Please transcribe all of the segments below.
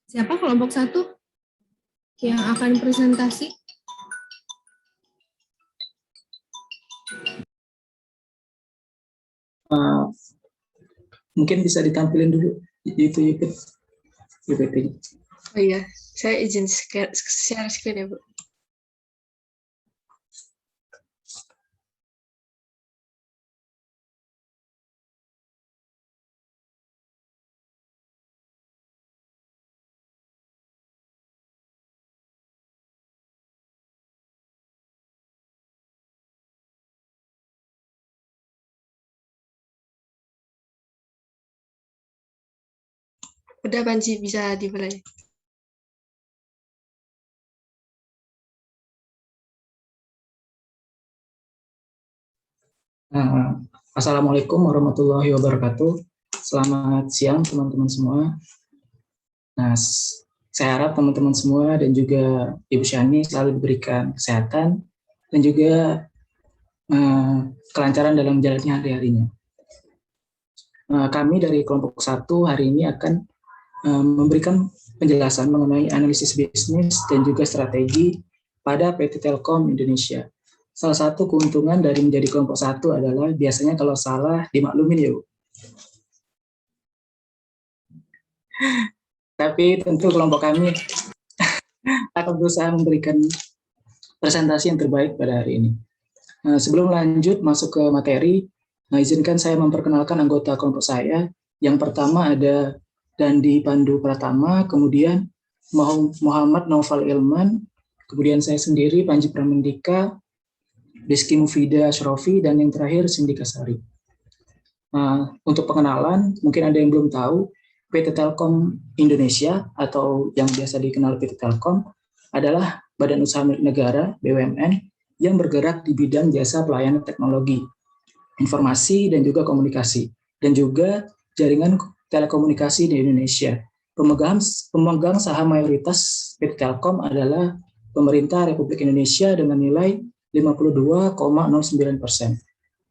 Siapa kelompok satu yang akan presentasi? Mungkin bisa ditampilin dulu itu PPT. Oh iya, saya izin share screen ya, Bu. Udah, Panji, bisa dimulai. Assalamualaikum warahmatullahi wabarakatuh. Selamat siang teman-teman semua. Nah, saya harap teman-teman semua dan juga Ibu Shani selalu diberikan kesehatan dan juga kelancaran dalam menjalannya hari-harinya. Kami dari kelompok 1 hari ini akan memberikan penjelasan mengenai analisis bisnis dan juga strategi pada PT Telkom Indonesia. Salah satu keuntungan dari menjadi kelompok 1 adalah biasanya kalau salah dimaklumin ya Bu. Tapi tentu kelompok kami akan berusaha memberikan presentasi yang terbaik pada hari ini. Sebelum lanjut masuk ke materi, izinkan saya memperkenalkan anggota kelompok saya. Yang pertama ada Dandi Pandu Pratama, kemudian Muhammad Naufal Ilman, kemudian saya sendiri Panji Pramendika, Rizky Mufida Ashrofi, dan yang terakhir Cindy Kasari. Untuk pengenalan, mungkin ada yang belum tahu, PT Telkom Indonesia atau yang biasa dikenal PT Telkom adalah badan usaha milik negara (BUMN) yang bergerak di bidang jasa pelayanan teknologi, informasi dan juga komunikasi, dan juga jaringan telekomunikasi di Indonesia. Pemegang saham mayoritas PT Telkom adalah pemerintah Republik Indonesia dengan nilai 52,09%.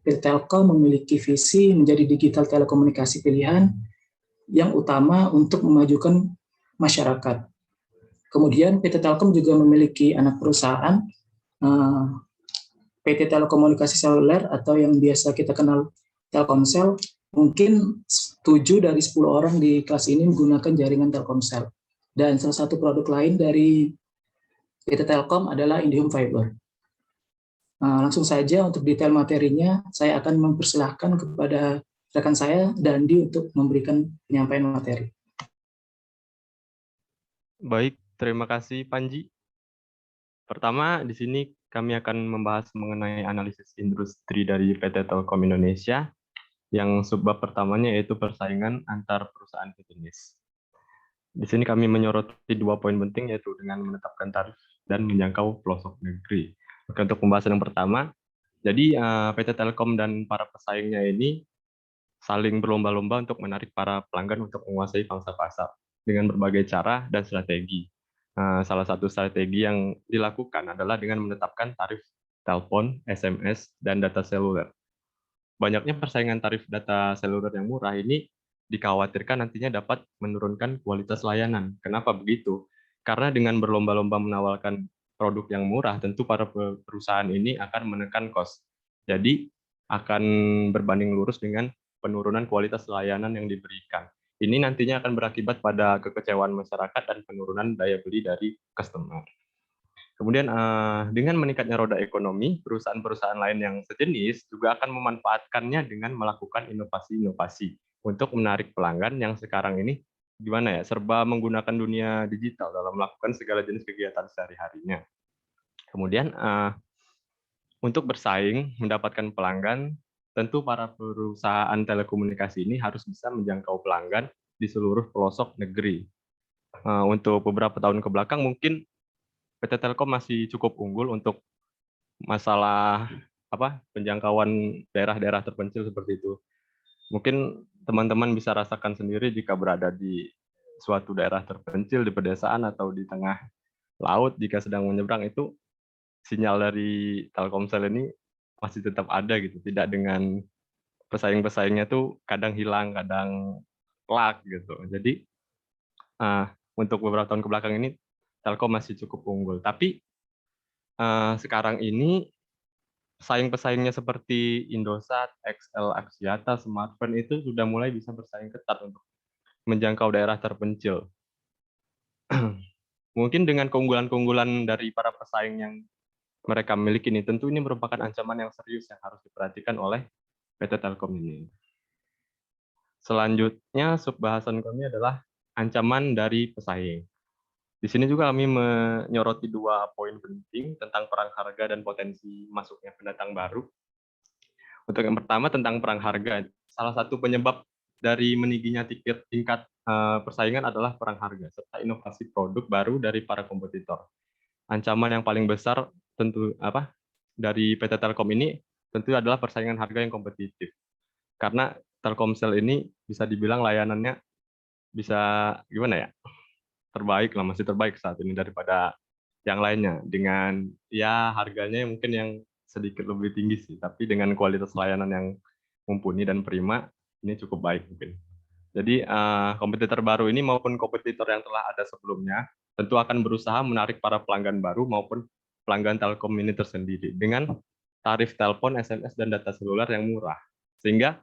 PT Telkom memiliki visi menjadi digital telekomunikasi pilihan yang utama untuk memajukan masyarakat. Kemudian PT Telkom juga memiliki anak perusahaan PT Telekomunikasi Seluler atau yang biasa kita kenal Telkomsel. Mungkin 7 dari 10 orang di kelas ini menggunakan jaringan Telkomsel. Dan salah satu produk lain dari PT Telkom adalah Indihome Fiber. Langsung saja untuk detail materinya, saya akan mempersilahkan kepada rekan saya, Dandi, untuk memberikan penyampaian materi. Baik, terima kasih Panji. Pertama, di sini kami akan membahas mengenai analisis industri dari PT Telkom Indonesia, yang subbab pertamanya yaitu persaingan antar perusahaan sejenis. Di sini kami menyoroti 2 poin penting, yaitu dengan menetapkan tarif dan menjangkau pelosok negeri. Oke, untuk pembahasan yang pertama, jadi PT Telkom dan para pesaingnya ini saling berlomba-lomba untuk menarik para pelanggan untuk menguasai pangsa pasar dengan berbagai cara dan strategi. Salah satu strategi yang dilakukan adalah dengan menetapkan tarif telepon, SMS, dan data seluler. Banyaknya persaingan tarif data seluler yang murah ini dikhawatirkan nantinya dapat menurunkan kualitas layanan. Kenapa begitu? Karena dengan berlomba-lomba menawarkan produk yang murah, tentu para perusahaan ini akan menekan cost. Jadi akan berbanding lurus dengan penurunan kualitas layanan yang diberikan. Ini nantinya akan berakibat pada kekecewaan masyarakat dan penurunan daya beli dari customer. Kemudian dengan meningkatnya roda ekonomi, perusahaan-perusahaan lain yang sejenis juga akan memanfaatkannya dengan melakukan inovasi-inovasi untuk menarik pelanggan yang sekarang ini gimana ya, serba menggunakan dunia digital dalam melakukan segala jenis kegiatan sehari-harinya. Kemudian untuk bersaing mendapatkan pelanggan, tentu para perusahaan telekomunikasi ini harus bisa menjangkau pelanggan di seluruh pelosok negeri. Untuk beberapa tahun ke belakang mungkin PT Telkom masih cukup unggul untuk masalah penjangkauan daerah-daerah terpencil seperti itu. Mungkin teman-teman bisa rasakan sendiri jika berada di suatu daerah terpencil di pedesaan atau di tengah laut, jika sedang menyeberang itu sinyal dari Telkomsel ini masih tetap ada gitu, tidak dengan pesaing-pesaingnya tuh kadang hilang, kadang lag gitu. Jadi untuk beberapa tahun ke belakang ini Telkom masih cukup unggul. Tapi sekarang ini pesaing-pesaingnya seperti Indosat, XL Axiata, Smartfren itu sudah mulai bisa bersaing ketat untuk menjangkau daerah terpencil. Mungkin dengan keunggulan-keunggulan dari para pesaing yang mereka miliki ini, tentu ini merupakan ancaman yang serius yang harus diperhatikan oleh PT Telkom ini. Selanjutnya, subbahasan kami adalah ancaman dari pesaing. Di sini juga kami menyoroti 2 poin penting tentang perang harga dan potensi masuknya pendatang baru. Untuk yang pertama tentang perang harga, salah satu penyebab dari meningginya tingkat persaingan adalah perang harga serta inovasi produk baru dari para kompetitor. Ancaman yang paling besar tentu dari PT Telkom ini tentu adalah persaingan harga yang kompetitif. Karena Telkomsel ini bisa dibilang layanannya bisa gimana ya? Terbaik lah, masih terbaik saat ini daripada yang lainnya dengan ya harganya mungkin yang sedikit lebih tinggi sih, tapi dengan kualitas layanan yang mumpuni dan prima ini cukup baik mungkin. Jadi kompetitor baru ini maupun kompetitor yang telah ada sebelumnya tentu akan berusaha menarik para pelanggan baru maupun pelanggan Telkom ini tersendiri dengan tarif telepon, SMS, dan data seluler yang murah. Sehingga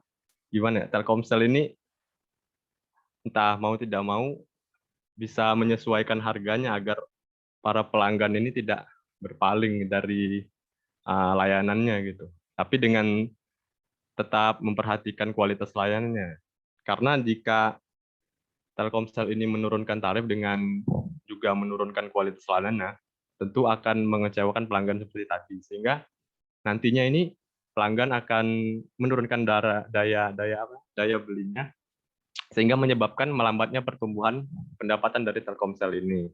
gimana ya, Telkomsel ini entah mau tidak mau bisa menyesuaikan harganya agar para pelanggan ini tidak berpaling dari layanannya gitu. Tapi dengan tetap memperhatikan kualitas layanannya. Karena jika Telkomsel ini menurunkan tarif dengan juga menurunkan kualitas layanannya, tentu akan mengecewakan pelanggan seperti tadi. Sehingga nantinya ini pelanggan akan menurunkan daya belinya, sehingga menyebabkan melambatnya pertumbuhan pendapatan dari Telkomsel ini.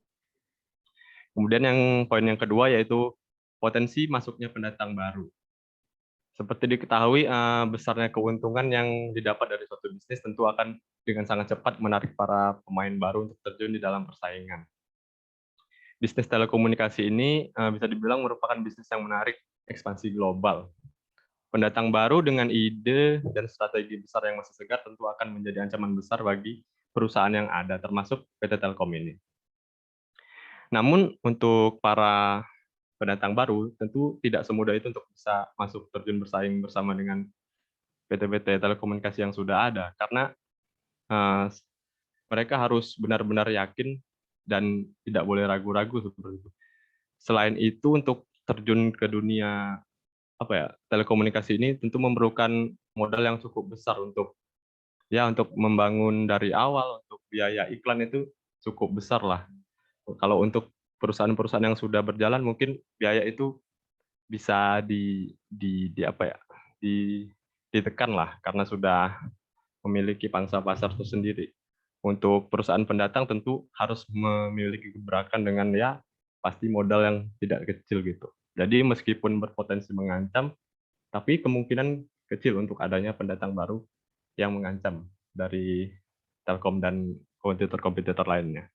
Kemudian poin yang kedua yaitu potensi masuknya pendatang baru. Seperti diketahui, besarnya keuntungan yang didapat dari suatu bisnis tentu akan dengan sangat cepat menarik para pemain baru untuk terjun di dalam persaingan. Bisnis telekomunikasi ini bisa dibilang merupakan bisnis yang menarik ekspansi global. Pendatang baru dengan ide dan strategi besar yang masih segar tentu akan menjadi ancaman besar bagi perusahaan yang ada, termasuk PT Telkom ini. Namun untuk para pendatang baru tentu tidak semudah itu untuk bisa masuk terjun bersaing bersama dengan PT-PT telekomunikasi yang sudah ada, karena mereka harus benar-benar yakin dan tidak boleh ragu-ragu seperti itu. Selain itu untuk terjun ke dunia telekomunikasi ini tentu memerlukan modal yang cukup besar untuk membangun dari awal. Untuk biaya iklan itu cukup besar lah. Kalau untuk perusahaan-perusahaan yang sudah berjalan mungkin biaya itu bisa ditekan lah karena sudah memiliki pangsa pasar tersendiri. Untuk perusahaan pendatang tentu harus memiliki gebrakan dengan pasti modal yang tidak kecil gitu. Jadi meskipun berpotensi mengancam, tapi kemungkinan kecil untuk adanya pendatang baru yang mengancam dari Telkom dan kompetitor-kompetitor lainnya.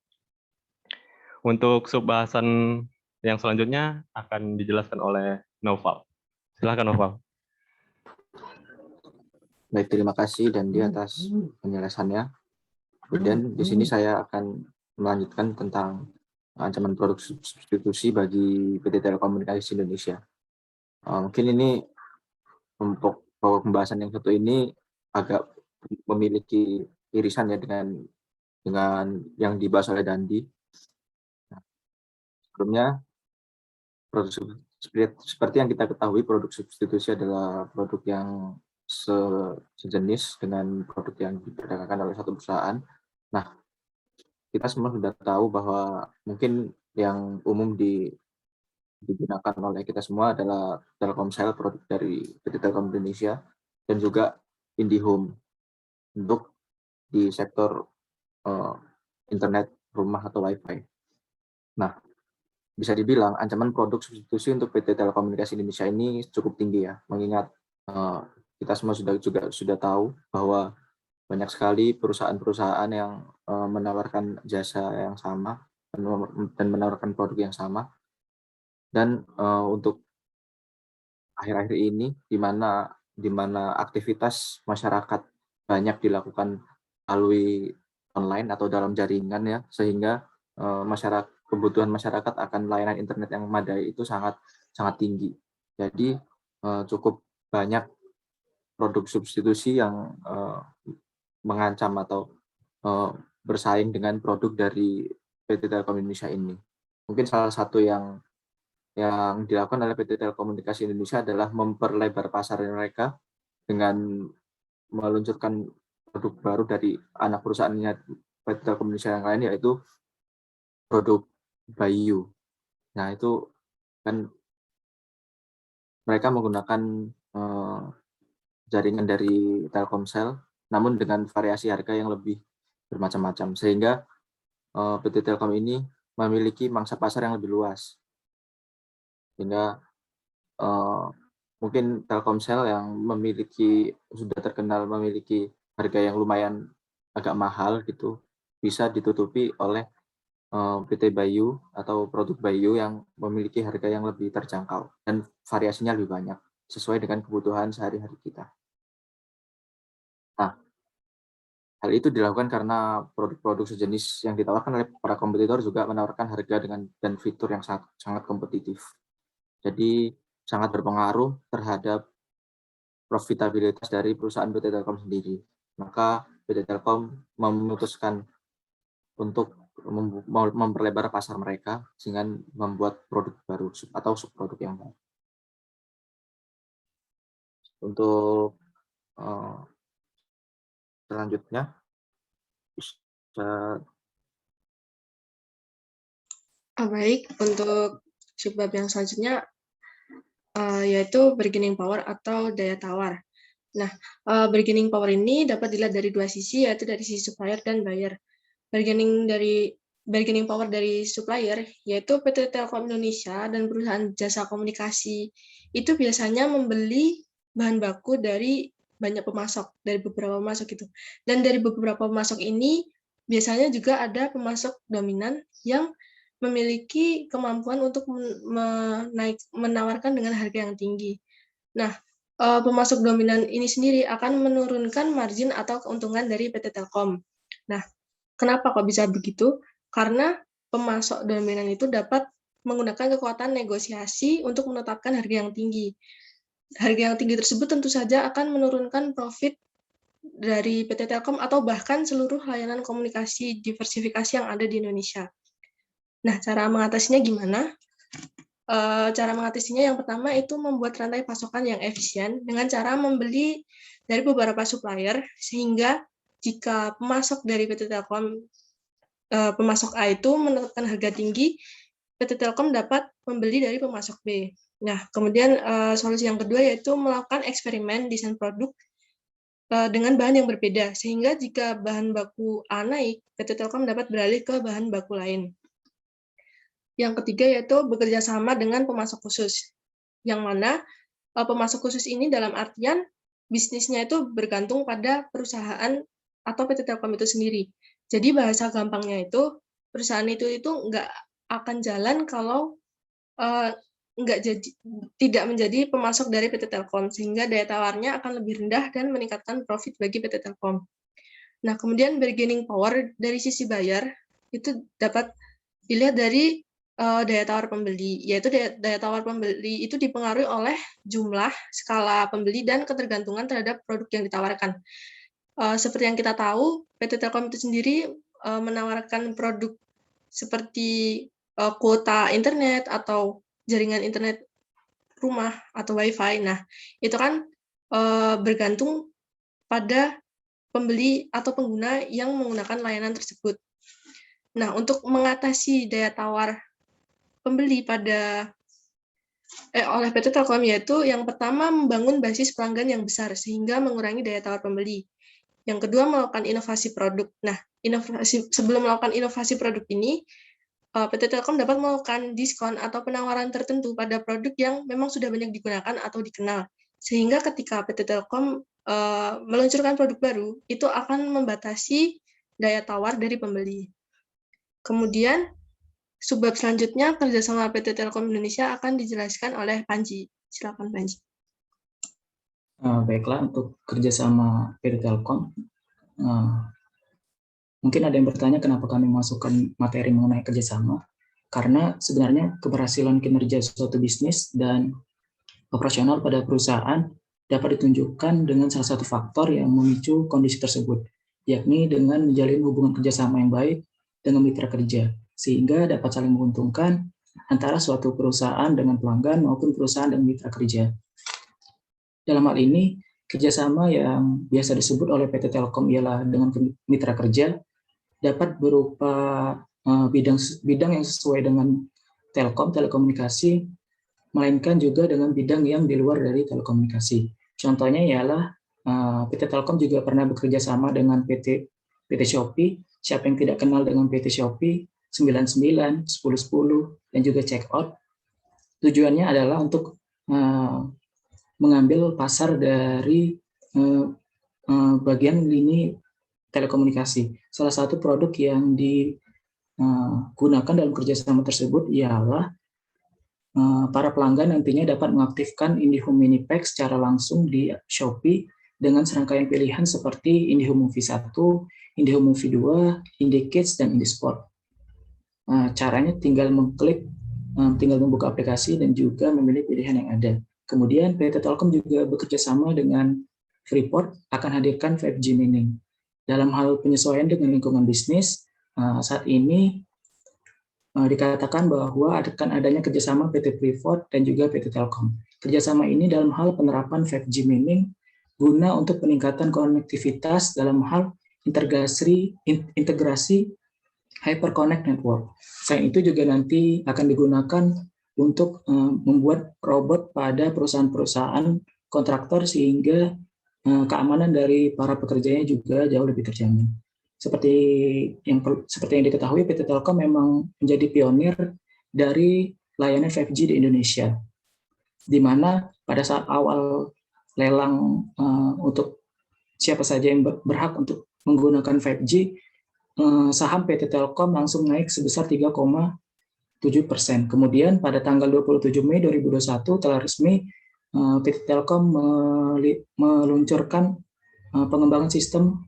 Untuk subbahasan yang selanjutnya akan dijelaskan oleh Noval. Silakan Noval. Baik, terima kasih Dandi atas penjelasannya. Kemudian di sini saya akan melanjutkan tentang ancaman produk substitusi bagi PT Telekomunikasi Indonesia. Mungkin ini untuk pembahasan yang satu ini agak memiliki irisan ya dengan yang dibahas oleh Dandi. Sebelumnya, seperti yang kita ketahui, produk substitusi adalah produk yang sejenis dengan produk yang diperdagangkan oleh satu perusahaan. Nah, kita semua sudah tahu bahwa mungkin yang umum digunakan oleh kita semua adalah Telkomsel, produk dari PT Telkom Indonesia, dan juga IndiHome untuk di sektor internet rumah atau Wi-Fi. Nah, bisa dibilang ancaman produk substitusi untuk PT Telekomunikasi Indonesia ini cukup tinggi ya, mengingat kita semua sudah tahu bahwa banyak sekali perusahaan-perusahaan yang menawarkan jasa yang sama dan menawarkan produk yang sama. Dan untuk akhir-akhir ini di mana aktivitas masyarakat banyak dilakukan melalui online atau dalam jaringan ya, sehingga kebutuhan masyarakat akan layanan internet yang memadai itu sangat tinggi. Jadi cukup banyak produk substitusi yang mengancam atau bersaing dengan produk dari PT Telkom Indonesia ini. Mungkin salah satu yang dilakukan oleh PT Telekomunikasi Indonesia adalah memperlebar pasar mereka dengan meluncurkan produk baru dari anak perusahaannya PT Telkom Indonesia yang lain, yaitu produk Bayu. Nah, itu kan mereka menggunakan jaringan dari Telkomsel, namun dengan variasi harga yang lebih bermacam-macam, sehingga PT Telkom ini memiliki mangsa pasar yang lebih luas. Sehingga mungkin Telkomsel yang sudah terkenal memiliki harga yang lumayan agak mahal gitu, bisa ditutupi oleh PT Bayu atau produk Bayu yang memiliki harga yang lebih terjangkau dan variasinya lebih banyak sesuai dengan kebutuhan sehari-hari kita. Nah, hal itu dilakukan karena produk-produk sejenis yang ditawarkan oleh para kompetitor juga menawarkan harga dan fitur yang sangat kompetitif. Jadi sangat berpengaruh terhadap profitabilitas dari perusahaan PT Telkom sendiri. Maka PT Telkom memutuskan untuk memperlebar pasar mereka dengan membuat produk baru atau subproduk yang baru. Untuk selanjutnya bisa. Baik, untuk subbab yang selanjutnya yaitu bargaining power atau daya tawar. Nah, bargaining power ini dapat dilihat dari dua sisi, yaitu dari sisi supplier dan buyer. Bargaining power dari supplier, yaitu PT Telkom Indonesia dan perusahaan jasa komunikasi, itu biasanya membeli bahan baku dari banyak pemasok, dari beberapa pemasok itu. Dan dari beberapa pemasok ini, biasanya juga ada pemasok dominan yang memiliki kemampuan untuk menawarkan dengan harga yang tinggi. Nah, pemasok dominan ini sendiri akan menurunkan margin atau keuntungan dari PT Telkom. Nah, kenapa kok bisa begitu? Karena pemasok dominan itu dapat menggunakan kekuatan negosiasi untuk menetapkan harga yang tinggi. Harga yang tinggi tersebut tentu saja akan menurunkan profit dari PT Telkom atau bahkan seluruh layanan komunikasi diversifikasi yang ada di Indonesia. Nah, cara mengatasinya gimana? Cara mengatasinya yang pertama itu membuat rantai pasokan yang efisien dengan cara membeli dari beberapa supplier, sehingga jika pemasok dari PT Telkom, pemasok A itu menetapkan harga tinggi, PT Telkom dapat membeli dari pemasok B. Nah, kemudian solusi yang kedua yaitu melakukan eksperimen desain produk dengan bahan yang berbeda, sehingga jika bahan baku A naik, PT Telkom dapat beralih ke bahan baku lain. Yang ketiga yaitu bekerja sama dengan pemasok khusus, yang mana pemasok khusus ini dalam artian bisnisnya itu bergantung pada perusahaan atau PT Telkom itu sendiri. Jadi bahasa gampangnya itu perusahaan itu nggak akan jalan kalau tidak menjadi pemasok dari PT Telkom, sehingga daya tawarnya akan lebih rendah dan meningkatkan profit bagi PT Telkom. Nah, kemudian bargaining power dari sisi buyer itu dapat dilihat dari daya tawar pembeli, yaitu daya tawar pembeli itu dipengaruhi oleh jumlah, skala pembeli, dan ketergantungan terhadap produk yang ditawarkan. Seperti yang kita tahu, PT Telkom itu sendiri menawarkan produk seperti kuota internet atau jaringan internet rumah atau WiFi. Nah, itu kan bergantung pada pembeli atau pengguna yang menggunakan layanan tersebut. Nah, untuk mengatasi daya tawar pembeli oleh PT Telkom, yaitu yang pertama membangun basis pelanggan yang besar sehingga mengurangi daya tawar pembeli. Yang kedua, melakukan inovasi produk. Nah, sebelum melakukan inovasi produk ini, PT Telkom dapat melakukan diskon atau penawaran tertentu pada produk yang memang sudah banyak digunakan atau dikenal. Sehingga ketika PT Telkom meluncurkan produk baru, itu akan membatasi daya tawar dari pembeli. Kemudian, subbab selanjutnya, kerjasama PT Telkom Indonesia akan dijelaskan oleh Panji. Silakan, Panji. Baiklah, untuk kerjasama PT Telkom, Mungkin ada yang bertanya kenapa kami masukkan materi mengenai kerjasama, karena sebenarnya keberhasilan kinerja suatu bisnis dan operasional pada perusahaan dapat ditunjukkan dengan salah satu faktor yang memicu kondisi tersebut, yakni dengan menjalin hubungan kerjasama yang baik dengan mitra kerja, sehingga dapat saling menguntungkan antara suatu perusahaan dengan pelanggan maupun perusahaan dengan mitra kerja. Dalam hal ini, kerjasama yang biasa disebut oleh PT Telkom ialah dengan mitra kerja, dapat berupa bidang yang sesuai dengan Telkom, telekomunikasi, melainkan juga dengan bidang yang di luar dari telekomunikasi. Contohnya ialah PT Telkom juga pernah bekerja sama dengan PT Shopee. Siapa yang tidak kenal dengan PT Shopee, 99, 1010, dan juga Checkout. Tujuannya adalah untuk mengambil pasar dari bagian lini telekomunikasi. Salah satu produk yang digunakan dalam kerjasama tersebut ialah para pelanggan nantinya dapat mengaktifkan IndiHome Mini Pack secara langsung di Shopee dengan serangkaian pilihan seperti IndiHome Movie 1, IndiHome Movie 2, IndiKids, dan IndiSport. Caranya tinggal mengklik, tinggal membuka aplikasi dan juga memilih pilihan yang ada. Kemudian PT Telkom juga bekerja sama dengan Freeport akan hadirkan 5G Mining. Dalam hal penyesuaian dengan lingkungan bisnis, saat ini dikatakan bahwa akan adanya kerjasama PT Freeport dan juga PT Telkom. Kerjasama ini dalam hal penerapan 5G Mining guna untuk peningkatan konektivitas dalam hal integrasi Hyperconnect Network. Selain itu juga nanti akan digunakan untuk membuat robot pada perusahaan-perusahaan kontraktor sehingga keamanan dari para pekerjanya juga jauh lebih terjamin. Seperti yang diketahui, PT Telkom memang menjadi pionir dari layanan 5G di Indonesia, di mana pada saat awal lelang untuk siapa saja yang berhak untuk menggunakan 5G, saham PT Telkom langsung naik sebesar 3,7%. Kemudian pada tanggal 27 Mei 2021 telah resmi PT Telkom meluncurkan pengembangan sistem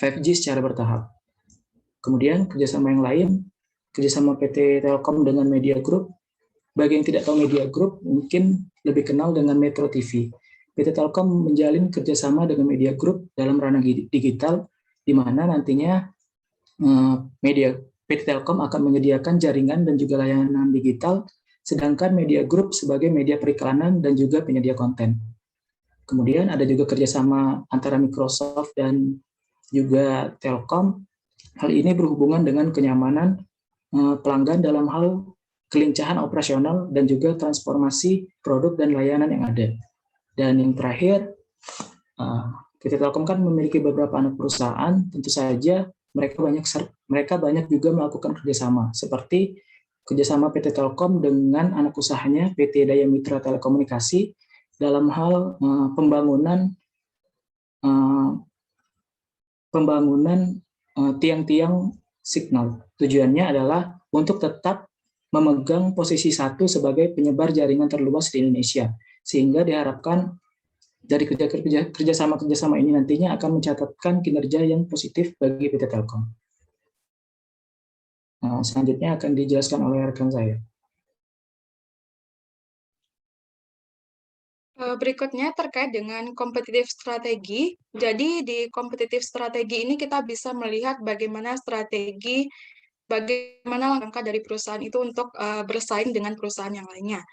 5G secara bertahap. Kemudian kerjasama yang lain, kerjasama PT Telkom dengan Media Group. Bagi yang tidak tahu Media Group, mungkin lebih kenal dengan Metro TV. PT Telkom menjalin kerjasama dengan Media Group dalam ranah digital, di mana nantinya PT Telkom akan menyediakan jaringan dan juga layanan digital, sedangkan Media Group sebagai media periklanan dan juga penyedia konten. Kemudian ada juga kerjasama antara Microsoft dan juga Telkom. Hal ini berhubungan dengan kenyamanan pelanggan dalam hal kelincahan operasional dan juga transformasi produk dan layanan yang ada. Dan yang terakhir, PT Telkom kan memiliki beberapa anak perusahaan, tentu saja mereka banyak juga melakukan kerjasama, seperti kerjasama PT Telkom dengan anak usahanya PT Daya Mitra Telekomunikasi dalam hal pembangunan tiang-tiang signal. Tujuannya adalah untuk tetap memegang posisi 1 sebagai penyebar jaringan terluas di Indonesia, sehingga diharapkan dari kerjasama ini nantinya akan mencatatkan kinerja yang positif bagi PT Telkom. Selanjutnya akan dijelaskan oleh rekan saya. Berikutnya terkait dengan kompetitif strategi. Jadi di kompetitif strategi ini kita bisa melihat bagaimana langkah dari perusahaan itu untuk bersaing dengan perusahaan yang lainnya.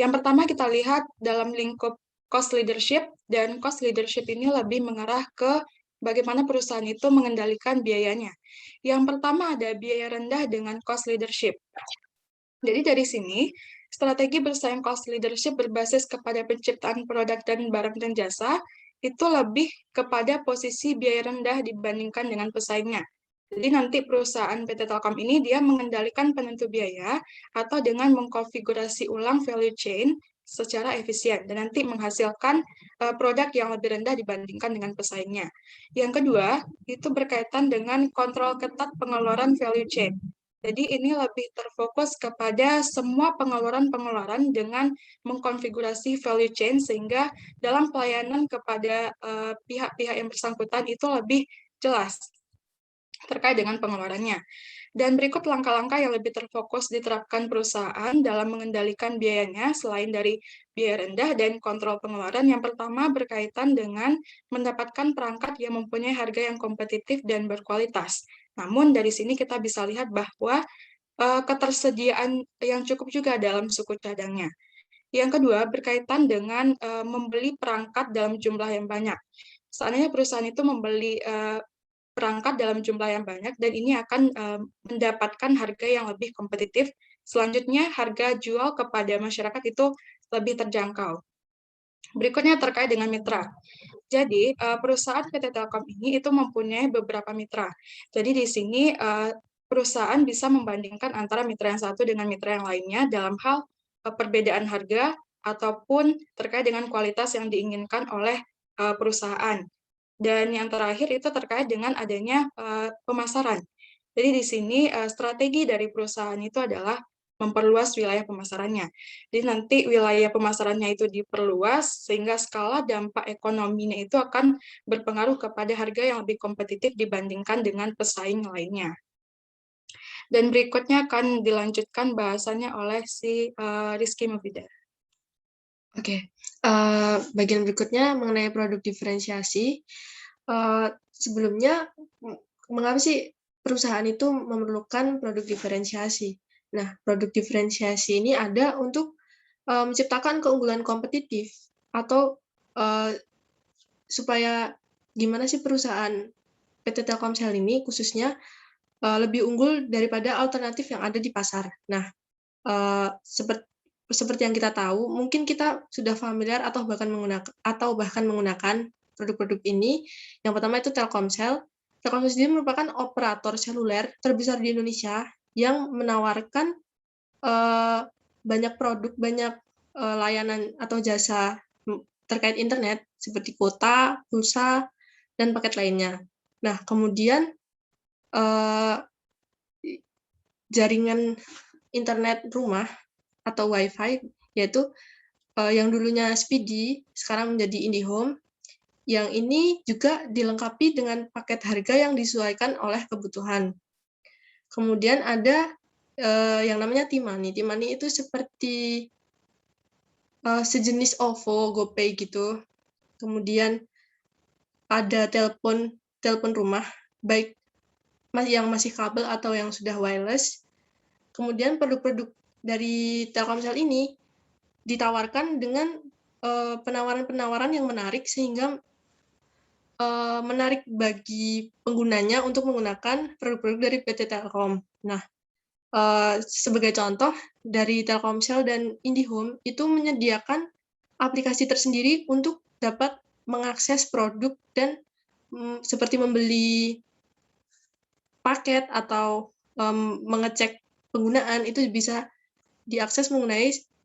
Yang pertama kita lihat dalam lingkup cost leadership, dan cost leadership ini lebih mengarah ke bagaimana perusahaan itu mengendalikan biayanya. Yang pertama ada biaya rendah dengan cost leadership. Jadi dari sini, strategi bersaing cost leadership berbasis kepada penciptaan produk dan barang dan jasa, itu lebih kepada posisi biaya rendah dibandingkan dengan pesaingnya. Jadi nanti perusahaan PT Telkom ini dia mengendalikan penentu biaya atau dengan mengkonfigurasi ulang value chain secara efisien dan nanti menghasilkan produk yang lebih rendah dibandingkan dengan pesaingnya. Yang kedua, itu berkaitan dengan kontrol ketat pengeluaran value chain. Jadi ini lebih terfokus kepada semua pengeluaran-pengeluaran dengan mengkonfigurasi value chain sehingga dalam pelayanan kepada pihak-pihak yang bersangkutan itu lebih jelas. terkait dengan pengeluarannya. Dan berikut langkah-langkah yang lebih terfokus diterapkan perusahaan dalam mengendalikan biayanya selain dari biaya rendah dan kontrol pengeluaran. Yang pertama berkaitan dengan mendapatkan perangkat yang mempunyai harga yang kompetitif dan berkualitas. Namun dari sini kita bisa lihat bahwa ketersediaan yang cukup juga dalam suku cadangnya. Yang kedua berkaitan dengan membeli perangkat dalam jumlah yang banyak. Seandainya perusahaan itu membeli perangkat dalam jumlah yang banyak dan ini akan mendapatkan harga yang lebih kompetitif. Selanjutnya, harga jual kepada masyarakat itu lebih terjangkau. Berikutnya terkait dengan mitra. Jadi, perusahaan PT Telkom ini itu mempunyai beberapa mitra. Jadi di sini perusahaan bisa membandingkan antara mitra yang satu dengan mitra yang lainnya dalam hal perbedaan harga ataupun terkait dengan kualitas yang diinginkan oleh perusahaan. Dan yang terakhir itu terkait dengan adanya pemasaran. Jadi di sini strategi dari perusahaan itu adalah memperluas wilayah pemasarannya. Jadi nanti wilayah pemasarannya itu diperluas sehingga skala dampak ekonominya itu akan berpengaruh kepada harga yang lebih kompetitif dibandingkan dengan pesaing lainnya. Dan berikutnya akan dilanjutkan bahasannya oleh si Rizky Mufida. Oke, bagian berikutnya mengenai produk diferensiasi. Sebelumnya, mengapa sih perusahaan itu memerlukan produk diferensiasi? Nah, produk diferensiasi ini ada untuk menciptakan keunggulan kompetitif atau supaya gimana sih perusahaan PT Telkomsel ini khususnya lebih unggul daripada alternatif yang ada di pasar. Nah, seperti yang kita tahu, mungkin kita sudah familiar atau bahkan menggunakan produk-produk ini. Yang pertama itu Telkomsel. Telkomsel sendiri merupakan operator seluler terbesar di Indonesia yang menawarkan banyak produk, banyak layanan atau jasa terkait internet seperti kuota, pulsa, dan paket lainnya. Nah, kemudian jaringan internet rumah atau Wi-Fi, yaitu yang dulunya Speedy, sekarang menjadi IndiHome, yang ini juga dilengkapi dengan paket harga yang disesuaikan oleh kebutuhan. Kemudian ada yang namanya T-Money. T-Money itu seperti sejenis OVO, GoPay gitu. Kemudian ada telepon rumah, baik yang masih kabel atau yang sudah wireless. Kemudian produk-produk dari Telkomsel ini ditawarkan dengan penawaran-penawaran yang menarik sehingga menarik bagi penggunanya untuk menggunakan produk-produk dari PT Telkom. Nah, sebagai contoh dari Telkomsel dan IndiHome itu menyediakan aplikasi tersendiri untuk dapat mengakses produk dan seperti membeli paket atau mengecek penggunaan itu bisa diakses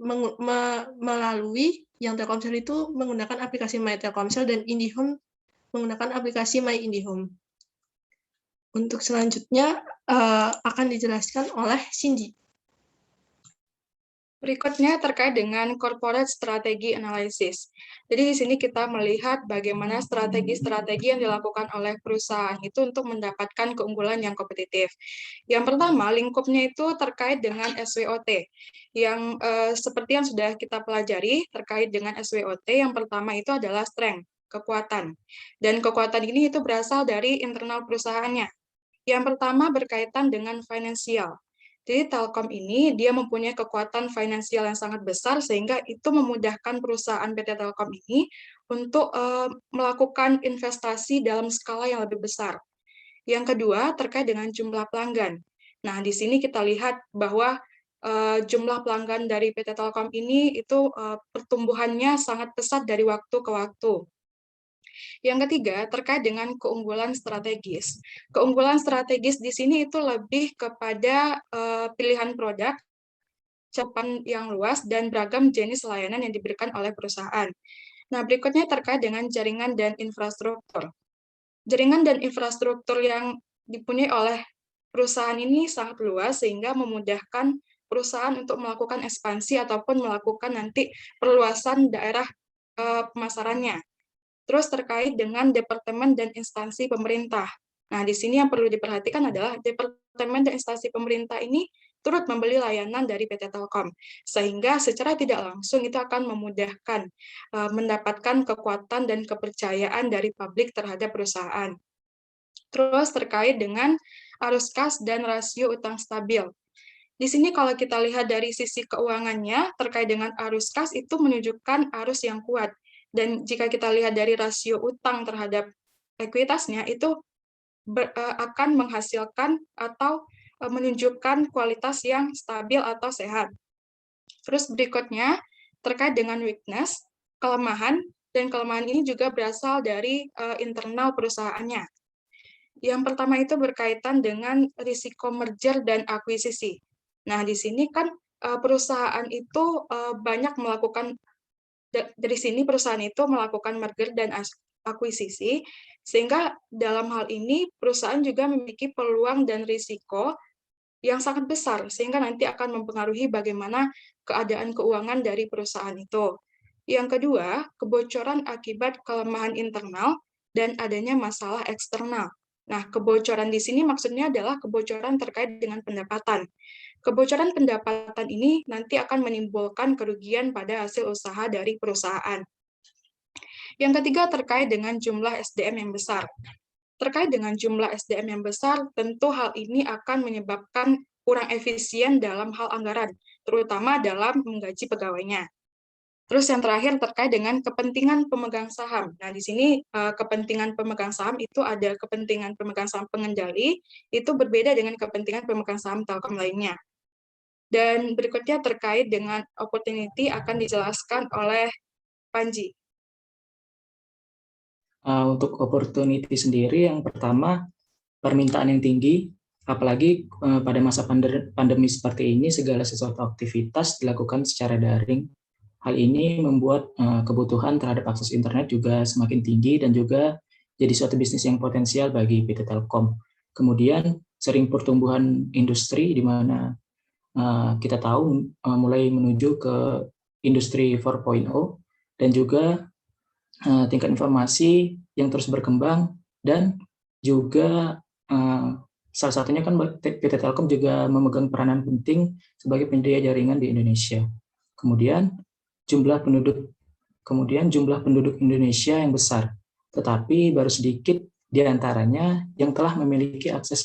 melalui yang Telkomsel itu menggunakan aplikasi My Telkomsel dan IndiHome menggunakan aplikasi My IndiHome. Untuk selanjutnya akan dijelaskan oleh Cindy. Berikutnya terkait dengan corporate strategy analysis. Jadi di sini kita melihat bagaimana strategi-strategi yang dilakukan oleh perusahaan itu untuk mendapatkan keunggulan yang kompetitif. Yang pertama, lingkupnya itu terkait dengan SWOT. Yang seperti yang sudah kita pelajari terkait dengan SWOT, yang pertama itu adalah strength, kekuatan. Dan kekuatan ini itu berasal dari internal perusahaannya. Yang pertama berkaitan dengan finansial. Jadi Telkom ini dia mempunyai kekuatan finansial yang sangat besar sehingga itu memudahkan perusahaan PT Telkom ini untuk melakukan investasi dalam skala yang lebih besar. Yang kedua terkait dengan jumlah pelanggan. Nah, di sini kita lihat bahwa jumlah pelanggan dari PT Telkom ini itu pertumbuhannya sangat pesat dari waktu ke waktu. Yang ketiga, terkait dengan keunggulan strategis. Keunggulan strategis di sini itu lebih kepada pilihan produk, cakupan yang luas, dan beragam jenis layanan yang diberikan oleh perusahaan. Nah, berikutnya terkait dengan jaringan dan infrastruktur. Jaringan dan infrastruktur yang dipunyai oleh perusahaan ini sangat luas sehingga memudahkan perusahaan untuk melakukan ekspansi ataupun melakukan nanti perluasan daerah pemasarannya. Terus terkait dengan departemen dan instansi pemerintah. Nah, di sini yang perlu diperhatikan adalah departemen dan instansi pemerintah ini turut membeli layanan dari PT Telkom, sehingga secara tidak langsung itu akan memudahkan mendapatkan kekuatan dan kepercayaan dari publik terhadap perusahaan. Terus terkait dengan arus kas dan rasio utang stabil. Di sini kalau kita lihat dari sisi keuangannya, terkait dengan arus kas itu menunjukkan arus yang kuat. Dan jika kita lihat dari rasio utang terhadap ekuitasnya, itu akan menghasilkan atau menunjukkan kualitas yang stabil atau sehat. Terus berikutnya, terkait dengan weakness, kelemahan, dan kelemahan ini juga berasal dari internal perusahaannya. Yang pertama itu berkaitan dengan risiko merger dan akuisisi. Nah, di sini kan perusahaan itu banyak melakukan, dari sini perusahaan itu melakukan merger dan akuisisi, sehingga dalam hal ini perusahaan juga memiliki peluang dan risiko yang sangat besar, sehingga nanti akan mempengaruhi bagaimana keadaan keuangan dari perusahaan itu. Yang kedua, kebocoran akibat kelemahan internal dan adanya masalah eksternal. Nah, kebocoran di sini maksudnya adalah kebocoran terkait dengan pendapatan. Kebocoran pendapatan ini nanti akan menimbulkan kerugian pada hasil usaha dari perusahaan. Yang ketiga, terkait dengan jumlah SDM yang besar. Terkait dengan jumlah SDM yang besar, tentu hal ini akan menyebabkan kurang efisien dalam hal anggaran, terutama dalam menggaji pegawainya. Terus yang terakhir terkait dengan kepentingan pemegang saham. Nah, di sini kepentingan pemegang saham itu ada kepentingan pemegang saham pengendali, itu berbeda dengan kepentingan pemegang saham Telkom lainnya. Dan berikutnya terkait dengan opportunity akan dijelaskan oleh Panji. Untuk opportunity sendiri, yang pertama, permintaan yang tinggi, apalagi pada masa pandemi seperti ini, segala sesuatu aktivitas dilakukan secara daring. Hal ini membuat kebutuhan terhadap akses internet juga semakin tinggi dan juga jadi suatu bisnis yang potensial bagi PT Telkom. Kemudian sering pertumbuhan industri di mana kita tahu mulai menuju ke industri 4.0 dan juga tingkat informasi yang terus berkembang, dan juga salah satunya kan PT Telkom juga memegang peranan penting sebagai penyedia jaringan di Indonesia. Kemudian jumlah penduduk Indonesia yang besar, tetapi baru sedikit di antaranya yang telah memiliki akses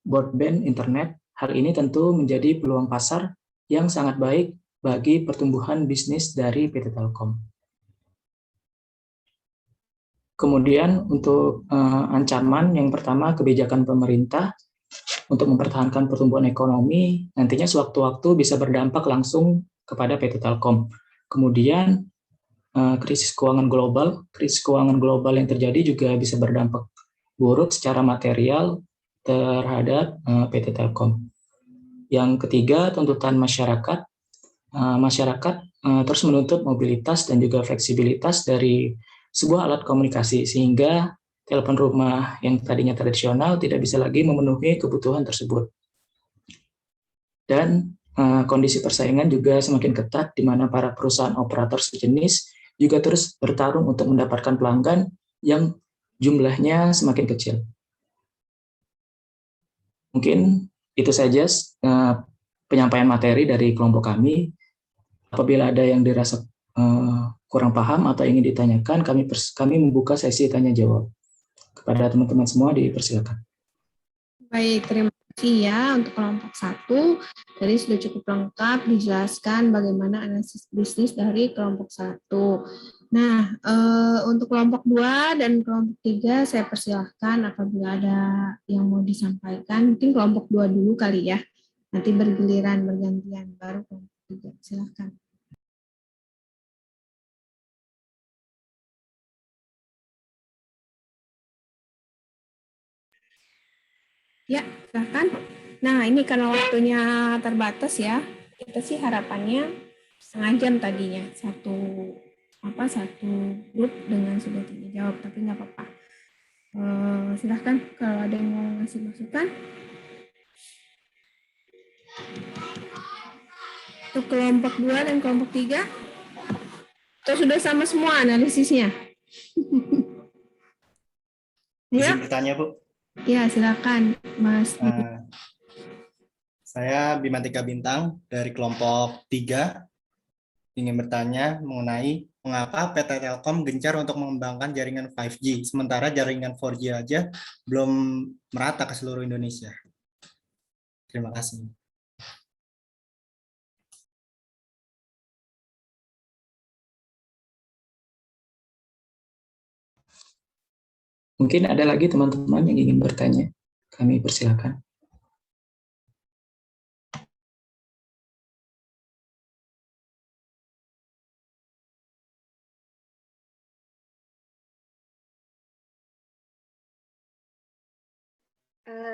broadband internet. Hal ini tentu menjadi peluang pasar yang sangat baik bagi pertumbuhan bisnis dari PT Telkom. Kemudian untuk ancaman, yang pertama kebijakan pemerintah untuk mempertahankan pertumbuhan ekonomi nantinya sewaktu-waktu bisa berdampak langsung kepada PT Telkom. Kemudian krisis keuangan global yang terjadi juga bisa berdampak buruk secara material terhadap PT Telkom. Yang ketiga, tuntutan masyarakat. Masyarakat terus menuntut mobilitas dan juga fleksibilitas dari sebuah alat komunikasi, sehingga telepon rumah yang tadinya tradisional tidak bisa lagi memenuhi kebutuhan tersebut. Dan kondisi persaingan juga semakin ketat, di mana para perusahaan operator sejenis juga terus bertarung untuk mendapatkan pelanggan yang jumlahnya semakin kecil. Mungkin itu saja penyampaian materi dari kelompok kami. Apabila ada yang dirasa kurang paham atau ingin ditanyakan, kami membuka sesi tanya jawab. Kepada teman-teman semua dipersilakan. Baik, terima kasih ya untuk kelompok 1. Tadi sudah cukup lengkap dijelaskan bagaimana analisis bisnis dari kelompok 1. Nah, untuk kelompok 2 dan kelompok 3 saya persilahkan apabila ada yang mau disampaikan. Mungkin kelompok 2 dulu kali ya. Nanti bergiliran, bergantian, baru kelompok 3. Silakan. Ya, silakan. Nah, ini karena waktunya terbatas ya. Kita sih harapannya setengah jam tadinya. Satu grup dengan sudah tanya jawab, tapi nggak apa-apa. Silahkan kalau ada yang mau ngasih masukan. Untuk kelompok 2 dan kelompok 3, atau sudah sama semua analisisnya? Ya. Izin bertanya, Bu. Ya, silakan, Mas. Saya Bimantika Bintang dari kelompok 3 ingin bertanya mengenai mengapa PT Telkom gencar untuk mengembangkan jaringan 5G, sementara jaringan 4G aja belum merata ke seluruh Indonesia. Terima kasih. Mungkin ada lagi teman-teman yang ingin bertanya. Kami persilakan.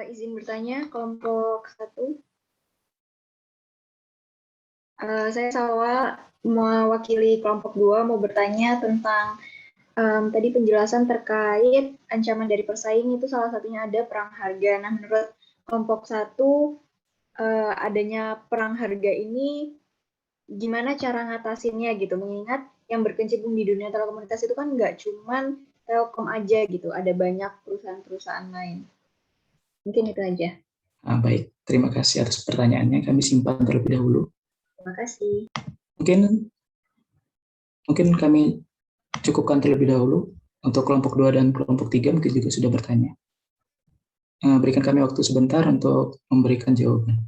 Izin bertanya, kelompok 1. Saya Salwa, mewakili kelompok 2, mau bertanya tentang tadi penjelasan terkait ancaman dari persaing itu salah satunya ada perang harga. Nah, menurut kelompok 1, adanya perang harga ini gimana cara ngatasinnya gitu, mengingat yang berkecimpung di dunia telekomunikasi itu kan nggak cuman Telkom aja gitu, ada banyak perusahaan-perusahaan lain. Mungkin itu aja. Baik, terima kasih atas pertanyaannya. Kami simpan terlebih dahulu. Terima kasih. Mungkin kami cukupkan terlebih dahulu. Untuk kelompok 2 dan kelompok 3 mungkin juga sudah bertanya. Berikan kami waktu sebentar untuk memberikan jawaban.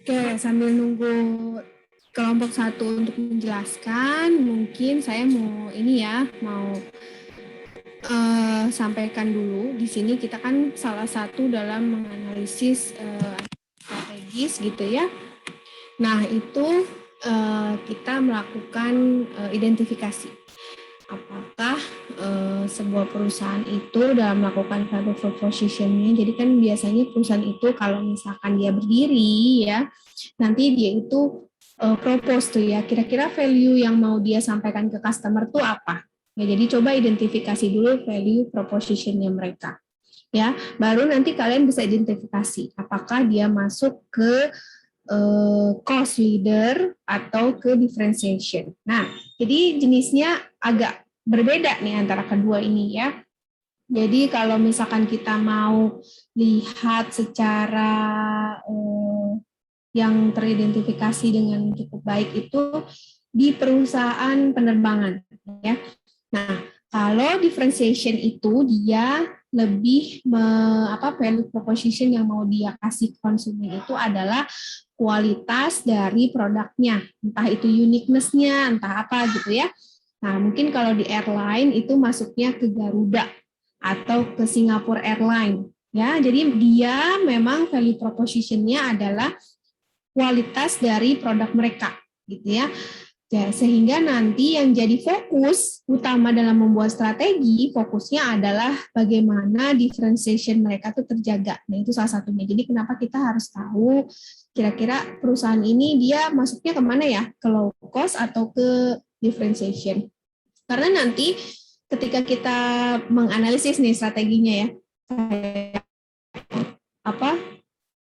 Oke, sambil nunggu kelompok 1 untuk menjelaskan, mungkin saya mau sampaikan dulu. Di sini kita kan salah satu dalam menganalisis strategis gitu ya. Nah, itu kita melakukan identifikasi. Apakah sebuah perusahaan itu dalam melakukan value proposition-nya, jadi kan biasanya perusahaan itu kalau misalkan dia berdiri ya, nanti dia itu propose tuh ya, kira-kira value yang mau dia sampaikan ke customer tuh apa. Ya, jadi coba identifikasi dulu value proposition-nya mereka. Ya, baru nanti kalian bisa identifikasi apakah dia masuk ke cost leader atau ke differentiation. Nah, jadi jenisnya agak berbeda nih antara kedua ini ya. Jadi kalau misalkan kita mau lihat secara yang teridentifikasi dengan cukup baik itu di perusahaan penerbangan ya. Nah, kalau differentiation itu dia lebih value proposition yang mau dia kasih konsumen itu adalah kualitas dari produknya, entah itu uniqueness-nya, entah apa gitu ya. Nah, mungkin kalau di airline itu masuknya ke Garuda atau ke Singapore Airline ya. Jadi dia memang value proposition-nya adalah kualitas dari produk mereka gitu ya. Ya, sehingga nanti yang jadi fokus utama dalam membuat strategi, fokusnya adalah bagaimana differentiation mereka tuh terjaga. Nah, itu salah satunya. Jadi kenapa kita harus tahu kira-kira perusahaan ini dia masuknya kemana ya? Ke low cost atau ke differentiation. Karena nanti ketika kita menganalisis nih strateginya ya,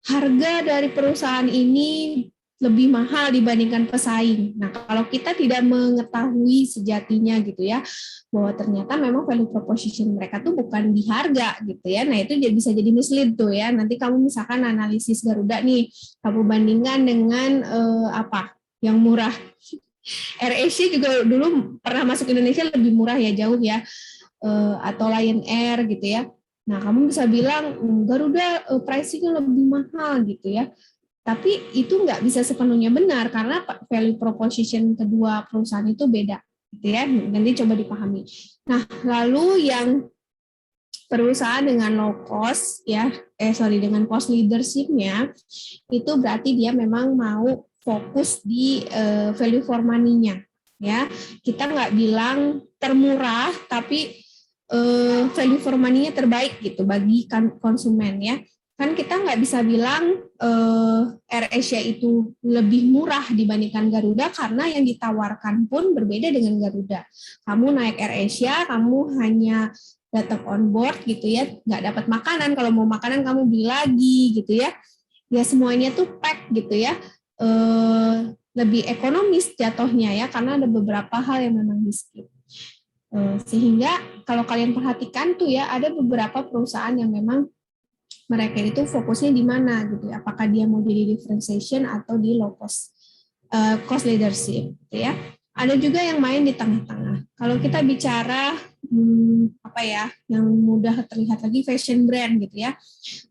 harga dari perusahaan ini lebih mahal dibandingkan pesaing. Nah, kalau kita tidak mengetahui sejatinya gitu ya, bahwa ternyata memang value proposition mereka tuh bukan di harga gitu ya. Nah, itu bisa jadi mislead tuh ya. Nanti kamu misalkan analisis Garuda nih, kamu bandingkan dengan yang murah. AirAsia juga dulu pernah masuk Indonesia lebih murah ya, jauh ya, atau Lion Air gitu ya. Nah, kamu bisa bilang Garuda pricing-nya lebih mahal gitu ya. Tapi itu nggak bisa sepenuhnya benar karena value proposition kedua perusahaan itu beda gitu ya. Nanti coba dipahami. Nah, lalu yang perusahaan dengan low cost ya, dengan cost leadership-nya itu berarti dia memang mau fokus di value for money-nya ya. Kita nggak bilang termurah tapi value for money-nya terbaik gitu bagi konsumen ya. Kan kita nggak bisa bilang AirAsia itu lebih murah dibandingkan Garuda karena yang ditawarkan pun berbeda dengan Garuda. Kamu naik AirAsia, kamu hanya datang on board gitu ya, nggak dapat makanan. Kalau mau makanan kamu beli lagi gitu ya. Ya semuanya tuh pack gitu ya. Lebih ekonomis jatuhnya ya, karena ada beberapa hal yang memang di-skip. Sehingga kalau kalian perhatikan tuh ya, ada beberapa perusahaan yang memang mereka itu fokusnya di mana gitu ya, apakah dia mau jadi differentiation atau di low cost cost leadership gitu ya. Ada juga yang main di tengah-tengah. Kalau kita bicara apa ya, yang mudah terlihat lagi fashion brand gitu ya.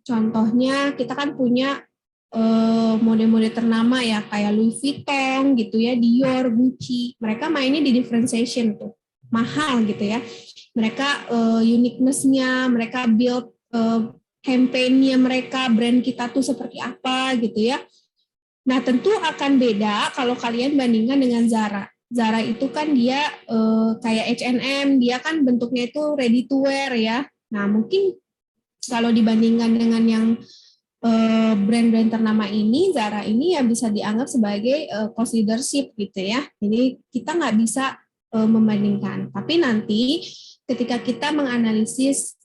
Contohnya kita kan punya model-model ternama ya, kayak Louis Vuitton gitu ya, Dior, Gucci. Mereka mainnya di differentiation tuh, mahal gitu ya. Mereka uniqueness-nya, mereka build campaign-nya mereka, brand kita tuh seperti apa gitu ya. Nah, tentu akan beda kalau kalian bandingkan dengan Zara. Zara itu kan dia kayak H&M, dia kan bentuknya itu ready to wear ya. Nah, mungkin kalau dibandingkan dengan yang brand-brand ternama ini, Zara ini ya bisa dianggap sebagai cost leadership gitu ya. Jadi kita nggak bisa membandingkan. Tapi nanti ketika kita menganalisis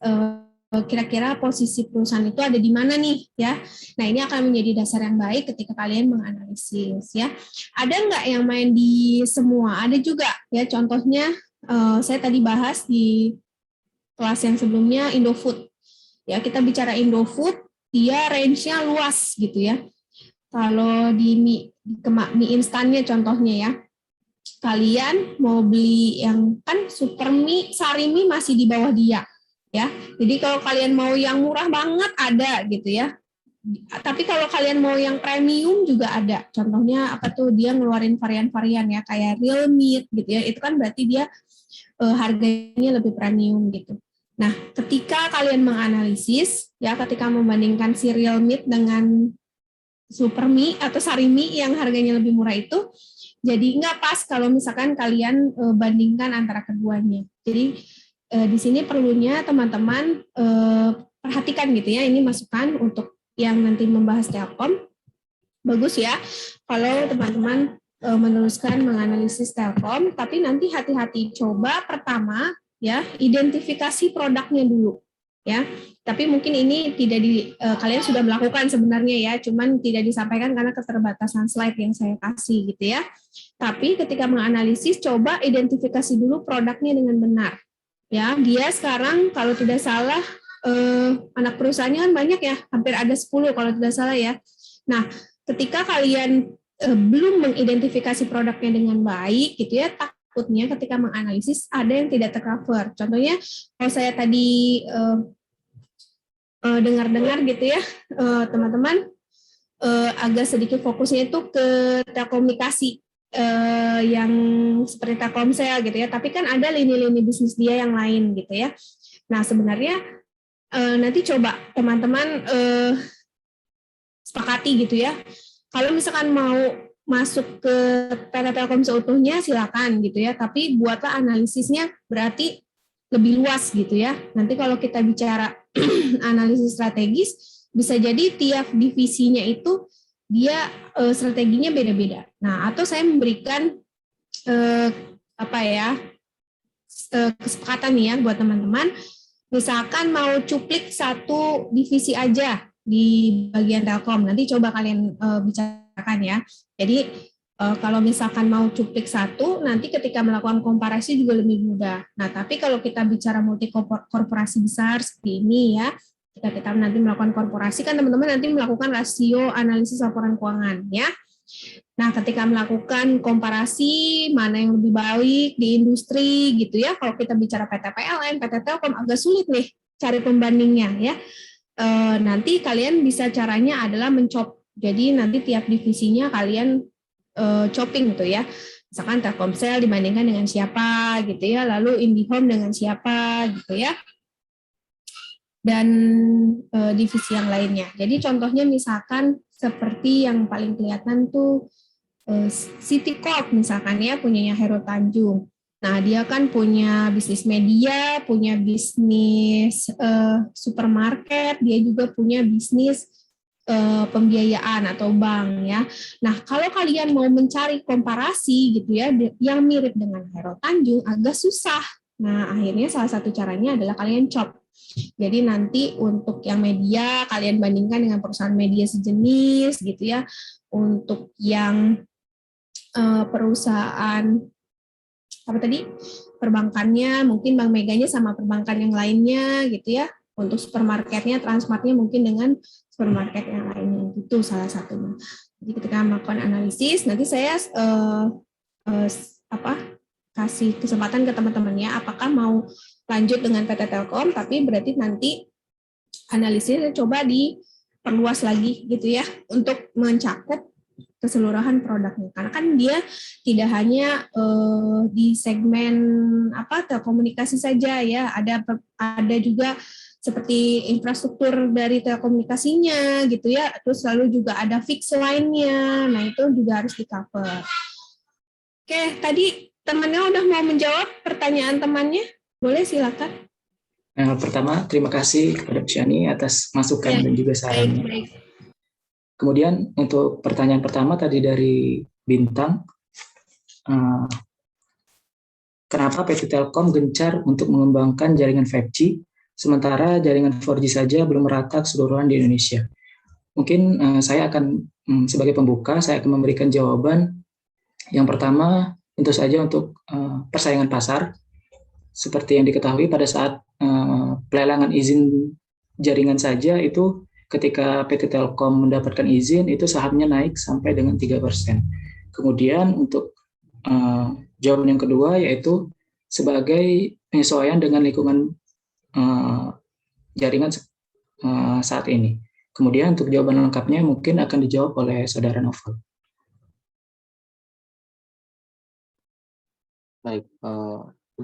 kira-kira posisi perusahaan itu ada di mana nih ya. Nah, ini akan menjadi dasar yang baik ketika kalian menganalisis ya. Ada nggak yang main di semua? Ada juga ya. Contohnya saya tadi bahas di kelas yang sebelumnya Indofood. Ya, kita bicara Indofood, dia range-nya luas gitu ya. Kalau di mie instannya contohnya ya. Kalian mau beli yang kan super mie, sari mie masih di bawah dia. Ya, jadi kalau kalian mau yang murah banget ada gitu ya. Tapi kalau kalian mau yang premium juga ada. Contohnya apa tuh, dia ngeluarin varian-varian ya kayak real meat gitu ya. Itu kan berarti dia harganya lebih premium gitu. Nah, ketika kalian menganalisis ya, ketika membandingkan si real meat dengan super mie atau sari mie yang harganya lebih murah itu, jadi nggak pas kalau misalkan kalian bandingkan antara keduanya. Jadi di sini perlunya teman-teman perhatikan gitu ya, ini masukan untuk yang nanti membahas Telkom. Bagus ya kalau teman-teman meneruskan menganalisis Telkom, tapi nanti hati-hati, coba pertama ya identifikasi produknya dulu ya. Tapi mungkin ini tidak kalian sudah melakukan sebenarnya ya, cuman tidak disampaikan karena keterbatasan slide yang saya kasih gitu ya. Tapi ketika menganalisis, coba identifikasi dulu produknya dengan benar. Ya, dia sekarang kalau tidak salah anak perusahaannya kan banyak ya, hampir ada 10 kalau tidak salah ya. Nah, ketika kalian belum mengidentifikasi produknya dengan baik gitu ya, takutnya ketika menganalisis ada yang tidak tercover. Contohnya kalau saya tadi dengar-dengar gitu ya, teman-teman agak sedikit fokusnya itu ke telekomunikasi. Yang seperti Telkomsel gitu ya, tapi kan ada lini-lini bisnis dia yang lain gitu ya. Nah, sebenarnya nanti coba teman-teman sepakati gitu ya. Kalau misalkan mau masuk ke PT Telkom seutuhnya silakan gitu ya, tapi buatlah analisisnya berarti lebih luas gitu ya. Nanti kalau kita bicara analisis strategis, bisa jadi tiap divisinya itu dia strateginya beda-beda. Nah, atau saya memberikan kesepakatan nih ya buat teman-teman. Misalkan mau cuplik satu divisi aja di bagian Telkom, nanti coba kalian bicarakan ya. Jadi kalau misalkan mau cuplik satu, nanti ketika melakukan komparasi juga lebih mudah. Nah, tapi kalau kita bicara multi korporasi besar seperti ini ya, kita nanti melakukan korporasi kan teman-teman nanti melakukan rasio analisis laporan keuangan ya. Nah, ketika melakukan komparasi mana yang lebih baik di industri gitu ya, kalau kita bicara PT PLN, PT Telkom agak sulit nih cari pembandingnya ya. Nanti kalian bisa caranya adalah mencop. Jadi nanti tiap divisinya kalian chopping gitu ya. Misalkan Telkomsel dibandingkan dengan siapa gitu ya, lalu IndiHome dengan siapa gitu ya. Dan divisi yang lainnya. Jadi contohnya misalkan seperti yang paling kelihatan tuh City Corp misalkan ya, punyanya Heru Tanjung. Nah, dia kan punya bisnis media, punya bisnis supermarket, dia juga punya bisnis pembiayaan atau bank ya. Nah, kalau kalian mau mencari komparasi gitu ya, yang mirip dengan Heru Tanjung agak susah. Nah, akhirnya salah satu caranya adalah kalian chop. Jadi nanti untuk yang media kalian bandingkan dengan perusahaan media sejenis gitu ya. Untuk yang perusahaan apa tadi perbankannya mungkin Bank Meganya sama perbankan yang lainnya gitu ya. Untuk supermarketnya, Transmartnya mungkin dengan supermarket yang lainnya gitu salah satunya. Jadi ketika melakukan analisis nanti saya kasih kesempatan ke teman-temannya apakah mau lanjut dengan PT Telkom, tapi berarti nanti analisisnya coba diperluas lagi gitu ya untuk mencakup keseluruhan produknya. Karena kan dia tidak hanya di segmen telekomunikasi saja ya, ada juga seperti infrastruktur dari telekomunikasinya gitu ya, terus lalu juga ada fixed line-nya. Nah, itu juga harus di-cover. Oke, tadi temannya udah mau menjawab pertanyaan temannya. Boleh silakan. Pertama, terima kasih kepada Bu Syani atas masukan dan juga sarannya. Baik. Kemudian untuk pertanyaan pertama tadi dari Bintang, kenapa PT Telkom gencar untuk mengembangkan jaringan 5G, sementara jaringan 4G saja belum merata keseluruhan di Indonesia? Mungkin saya akan sebagai pembuka, saya akan memberikan jawaban. Yang pertama, tentu saja untuk persaingan pasar. Seperti yang diketahui pada saat pelelangan izin jaringan saja itu ketika PT Telkom mendapatkan izin itu sahamnya naik sampai dengan 3%. Kemudian untuk jawaban yang kedua yaitu sebagai penyesuaian dengan lingkungan jaringan saat ini. Kemudian untuk jawaban lengkapnya mungkin akan dijawab oleh Saudara Novel. Baik,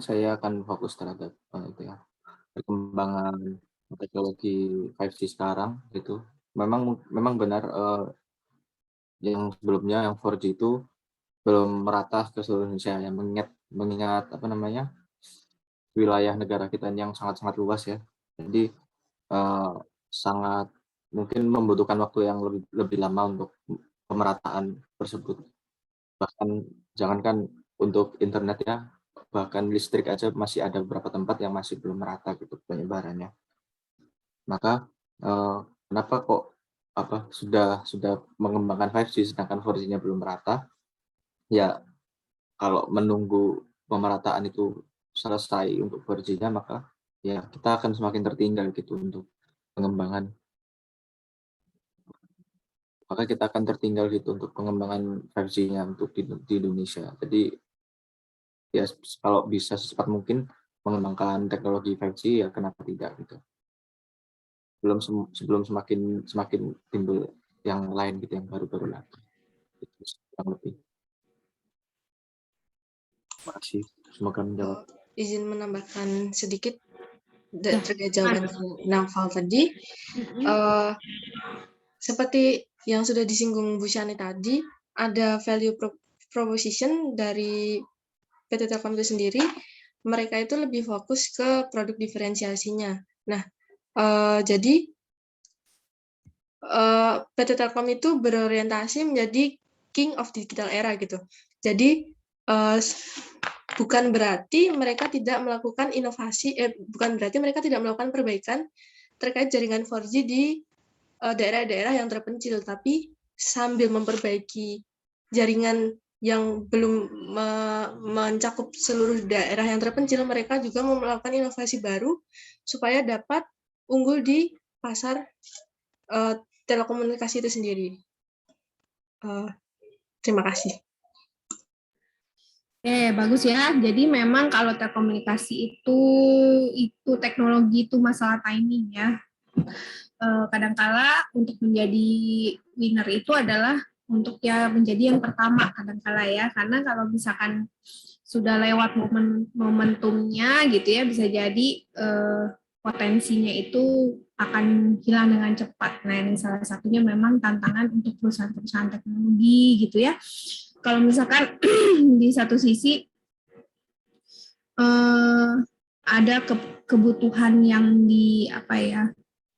saya akan fokus terhadap perkembangan teknologi 5G sekarang gitu. Memang benar yang sebelumnya yang 4G itu belum merata ke seluruh Indonesia yang mengingat wilayah negara kita yang sangat-sangat luas ya. Jadi sangat mungkin membutuhkan waktu yang lebih lama untuk pemerataan tersebut. Bahkan jangankan untuk internet ya, bahkan listrik aja masih ada beberapa tempat yang masih belum merata gitu penyebarannya. Maka kenapa kok sudah mengembangkan 5G sedangkan 4G-nya belum merata? Ya kalau menunggu pemerataan itu selesai untuk 4G-nya maka ya kita akan semakin tertinggal gitu untuk pengembangan. Maka kita akan tertinggal gitu untuk pengembangan 5G-nya untuk di Indonesia. Jadi ya kalau bisa secepat mungkin mengembangkan teknologi 5G ya kenapa tidak gitu. Sebelum semakin timbul yang lain gitu yang baru-baru lagi. Itu yang lebih. Terima kasih. Semoga menjawab. Izin menambahkan sedikit terkait jawaban Naufal tadi. Seperti yang sudah disinggung Bu Syani tadi, ada value proposition dari PT Telkom itu sendiri, mereka itu lebih fokus ke produk diferensiasinya. Nah, jadi PT Telkom itu berorientasi menjadi king of digital era gitu. Jadi bukan berarti mereka tidak melakukan inovasi, bukan berarti mereka tidak melakukan perbaikan terkait jaringan 4G di daerah-daerah yang terpencil, tapi sambil memperbaiki jaringan yang belum mencakup seluruh daerah yang terpencil, mereka juga melakukan inovasi baru supaya dapat unggul di pasar telekomunikasi itu sendiri. Terima kasih. Bagus ya. Jadi memang kalau telekomunikasi itu teknologi itu masalah timing ya. Kadangkala untuk menjadi winner itu adalah untuk ya menjadi yang pertama kadangkala ya. Karena kalau misalkan sudah lewat momentumnya gitu ya, bisa jadi potensinya itu akan hilang dengan cepat. Nah, ini salah satunya memang tantangan untuk perusahaan-perusahaan teknologi gitu ya. Kalau misalkan di satu sisi ada kebutuhan yang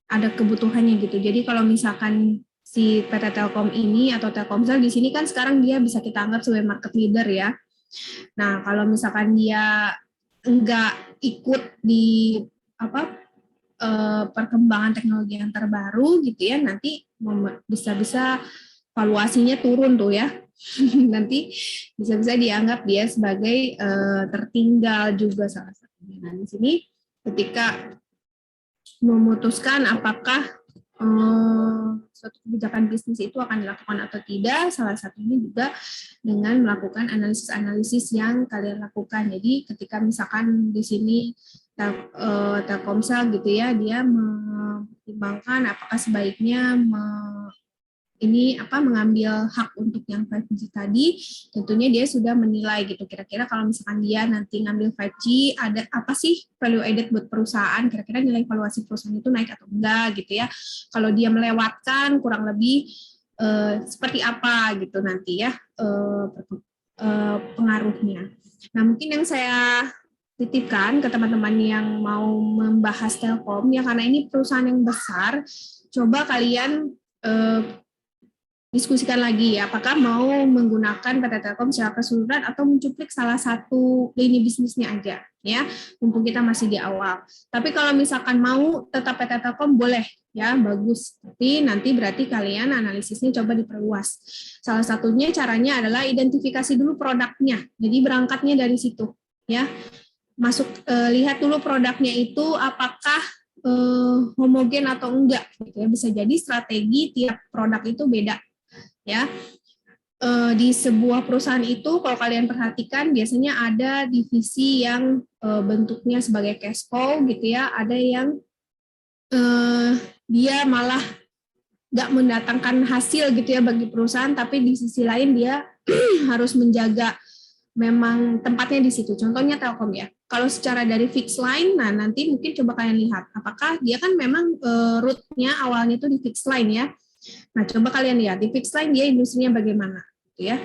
ada kebutuhannya gitu. Jadi kalau misalkan si PT Telkom ini atau Telkomsel di sini kan sekarang dia bisa kita anggap sebagai market leader ya. Nah, kalau misalkan dia enggak ikut di perkembangan teknologi yang terbaru gitu ya, nanti bisa-bisa valuasinya turun tuh ya. Nanti bisa-bisa dianggap dia sebagai tertinggal juga salah satunya. Nah, di sini ketika memutuskan apakah suatu kebijakan bisnis itu akan dilakukan atau tidak, salah satunya juga dengan melakukan analisis-analisis yang kalian lakukan. Jadi ketika misalkan di sini Telkomsel gitu ya, dia mempertimbangkan apakah sebaiknya mengambil hak untuk yang 5G tadi, tentunya dia sudah menilai gitu, kira-kira kalau misalkan dia nanti ngambil 5G, ada apa sih value added buat perusahaan, kira-kira nilai valuasi perusahaan itu naik atau enggak gitu ya. Kalau dia melewatkan kurang lebih seperti apa gitu nanti ya pengaruhnya. Nah, mungkin yang saya titipkan ke teman-teman yang mau membahas Telkom ya, karena ini perusahaan yang besar, coba kalian diskusikan lagi ya, apakah mau menggunakan PT Telkom secara keseluruhan atau mencuplik salah satu lini bisnisnya aja ya, mumpung kita masih di awal. Tapi kalau misalkan mau tetap PT Telkom boleh ya, bagus. Tapi nanti berarti kalian analisisnya coba diperluas. Salah satunya caranya adalah identifikasi dulu produknya. Jadi berangkatnya dari situ ya. Masuk lihat dulu produknya itu apakah homogen atau enggak gitu ya. Bisa jadi strategi tiap produk itu beda ya. Di sebuah perusahaan itu kalau kalian perhatikan biasanya ada divisi yang bentuknya sebagai cash cow gitu ya, ada yang dia malah nggak mendatangkan hasil gitu ya bagi perusahaan, tapi di sisi lain dia harus menjaga memang tempatnya di situ. Contohnya Telkom ya. Kalau secara dari fixed line, nah nanti mungkin coba kalian lihat apakah dia kan memang root-nya awalnya itu di fixed line ya. Nah, coba kalian lihat di fixed line dia industrinya bagaimana gitu ya.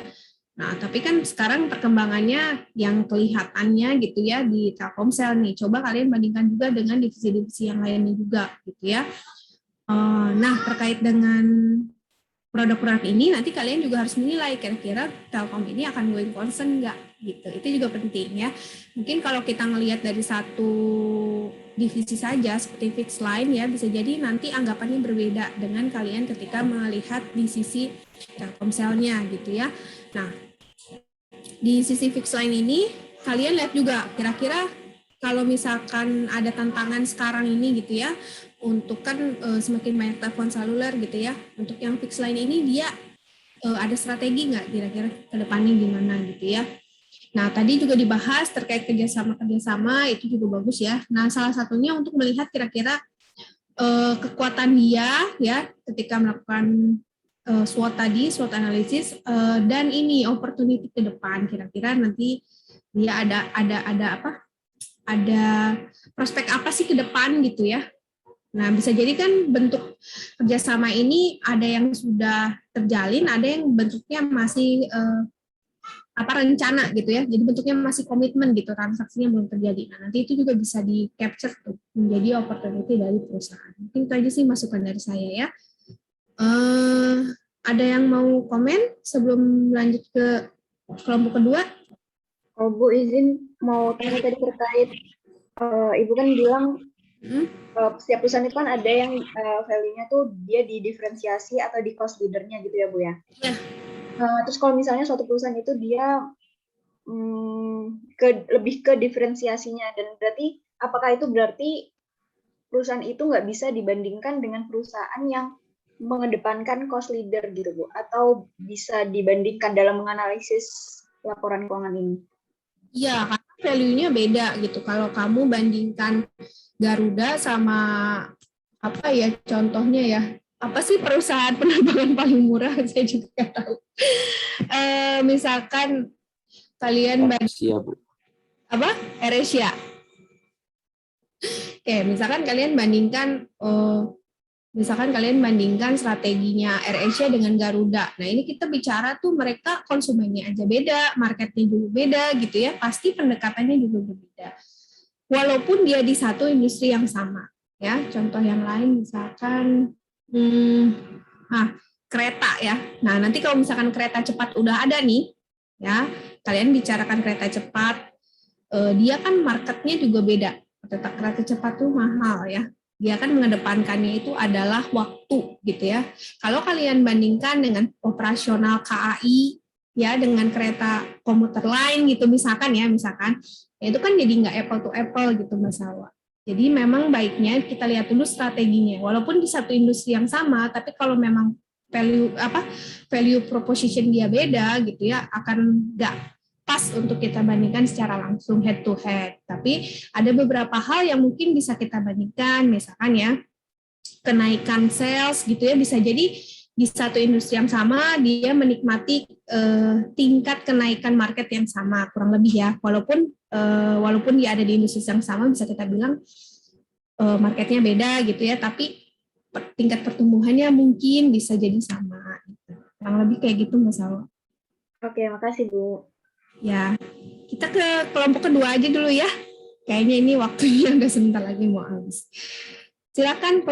Nah, tapi kan sekarang perkembangannya yang kelihatannya gitu ya di Telkomsel nih. Coba kalian bandingkan juga dengan divisi-divisi yang lainnya juga gitu ya. Nah, terkait dengan produk-produk ini nanti kalian juga harus menilai kira-kira Telkom ini akan going concern nggak gitu. Itu juga penting ya. Mungkin kalau kita ngelihat dari satu divisi saja seperti fixed line ya, bisa jadi nanti anggapannya berbeda dengan kalian ketika melihat di sisi Telkomselnya gitu ya. Nah, di sisi fixed line ini kalian lihat juga kira-kira kalau misalkan ada tantangan sekarang ini gitu ya, untuk kan semakin banyak telepon seluler gitu ya, untuk yang fixed line ini dia ada strategi nggak kira-kira ke depannya gimana gitu ya. Nah, tadi juga dibahas terkait kerjasama itu juga bagus ya. Nah, salah satunya untuk melihat kira-kira kekuatan dia ya ketika melakukan SWOT tadi, SWOT analisis, dan ini opportunity ke depan, kira-kira nanti dia ada prospek apa sih ke depan gitu ya. Nah, bisa jadi kan bentuk kerjasama ini ada yang sudah terjalin, ada yang bentuknya masih rencana gitu ya. Jadi bentuknya masih komitmen gitu, transaksinya belum terjadi. Nah, nanti itu juga bisa di capture tuh menjadi opportunity dari perusahaan. Mungkin itu aja sih masukan dari saya ya. Ada yang mau komen sebelum lanjut ke kelompok kedua? Oh, Bu, izin mau tanya tadi terkait Ibu kan bilang setiap perusahaan itu kan ada yang value-nya tuh dia di diferensiasi atau di cost leader-nya gitu ya, Bu ya. Iya. Terus kalau misalnya suatu perusahaan itu dia lebih ke diferensiasinya, dan berarti apakah itu berarti perusahaan itu nggak bisa dibandingkan dengan perusahaan yang mengedepankan cost leader gitu Bu, atau bisa dibandingkan dalam menganalisis laporan keuangan ini? Iya, karena value-nya beda gitu. Kalau kamu bandingkan Garuda sama apa ya contohnya ya, apa sih perusahaan penerbangan paling murah? Saya juga nggak tahu. Misalkan kalian Siap, Bu. apa AirAsia. Oke, misalkan kalian bandingkan strateginya AirAsia dengan Garuda. Nah, ini kita bicara tuh mereka konsumennya aja beda, marketnya juga beda gitu ya. Pasti pendekatannya juga berbeda. Walaupun dia di satu industri yang sama. Ya, contoh yang lain misalkan kereta ya. Nah, nanti kalau misalkan kereta cepat udah ada nih, ya, kalian bicarakan kereta cepat, dia kan marketnya juga beda. Kereta cepat tuh mahal ya. Dia kan mengedepankannya itu adalah waktu gitu ya. Kalau kalian bandingkan dengan operasional KAI ya dengan kereta komuter lain gitu misalkan ya itu kan jadi nggak apple to apple gitu Mas Salwa. Jadi memang baiknya kita lihat dulu strateginya. Walaupun di satu industri yang sama, tapi kalau memang value proposition dia beda gitu ya akan nggak pas untuk kita bandingkan secara langsung head to head. Tapi ada beberapa hal yang mungkin bisa kita bandingkan, misalkan ya kenaikan sales gitu ya bisa jadi di satu industri yang sama dia menikmati tingkat kenaikan market yang sama kurang lebih ya. Walaupun dia ada di industri yang sama bisa kita bilang marketnya beda gitu ya, tapi tingkat pertumbuhannya mungkin bisa jadi sama. Gitu. Kurang lebih kayak gitu Mas Salwa. Oke, makasih Bu. Ya, kita ke kelompok kedua aja dulu ya. Kayaknya ini waktunya udah sebentar lagi mau habis. Silakan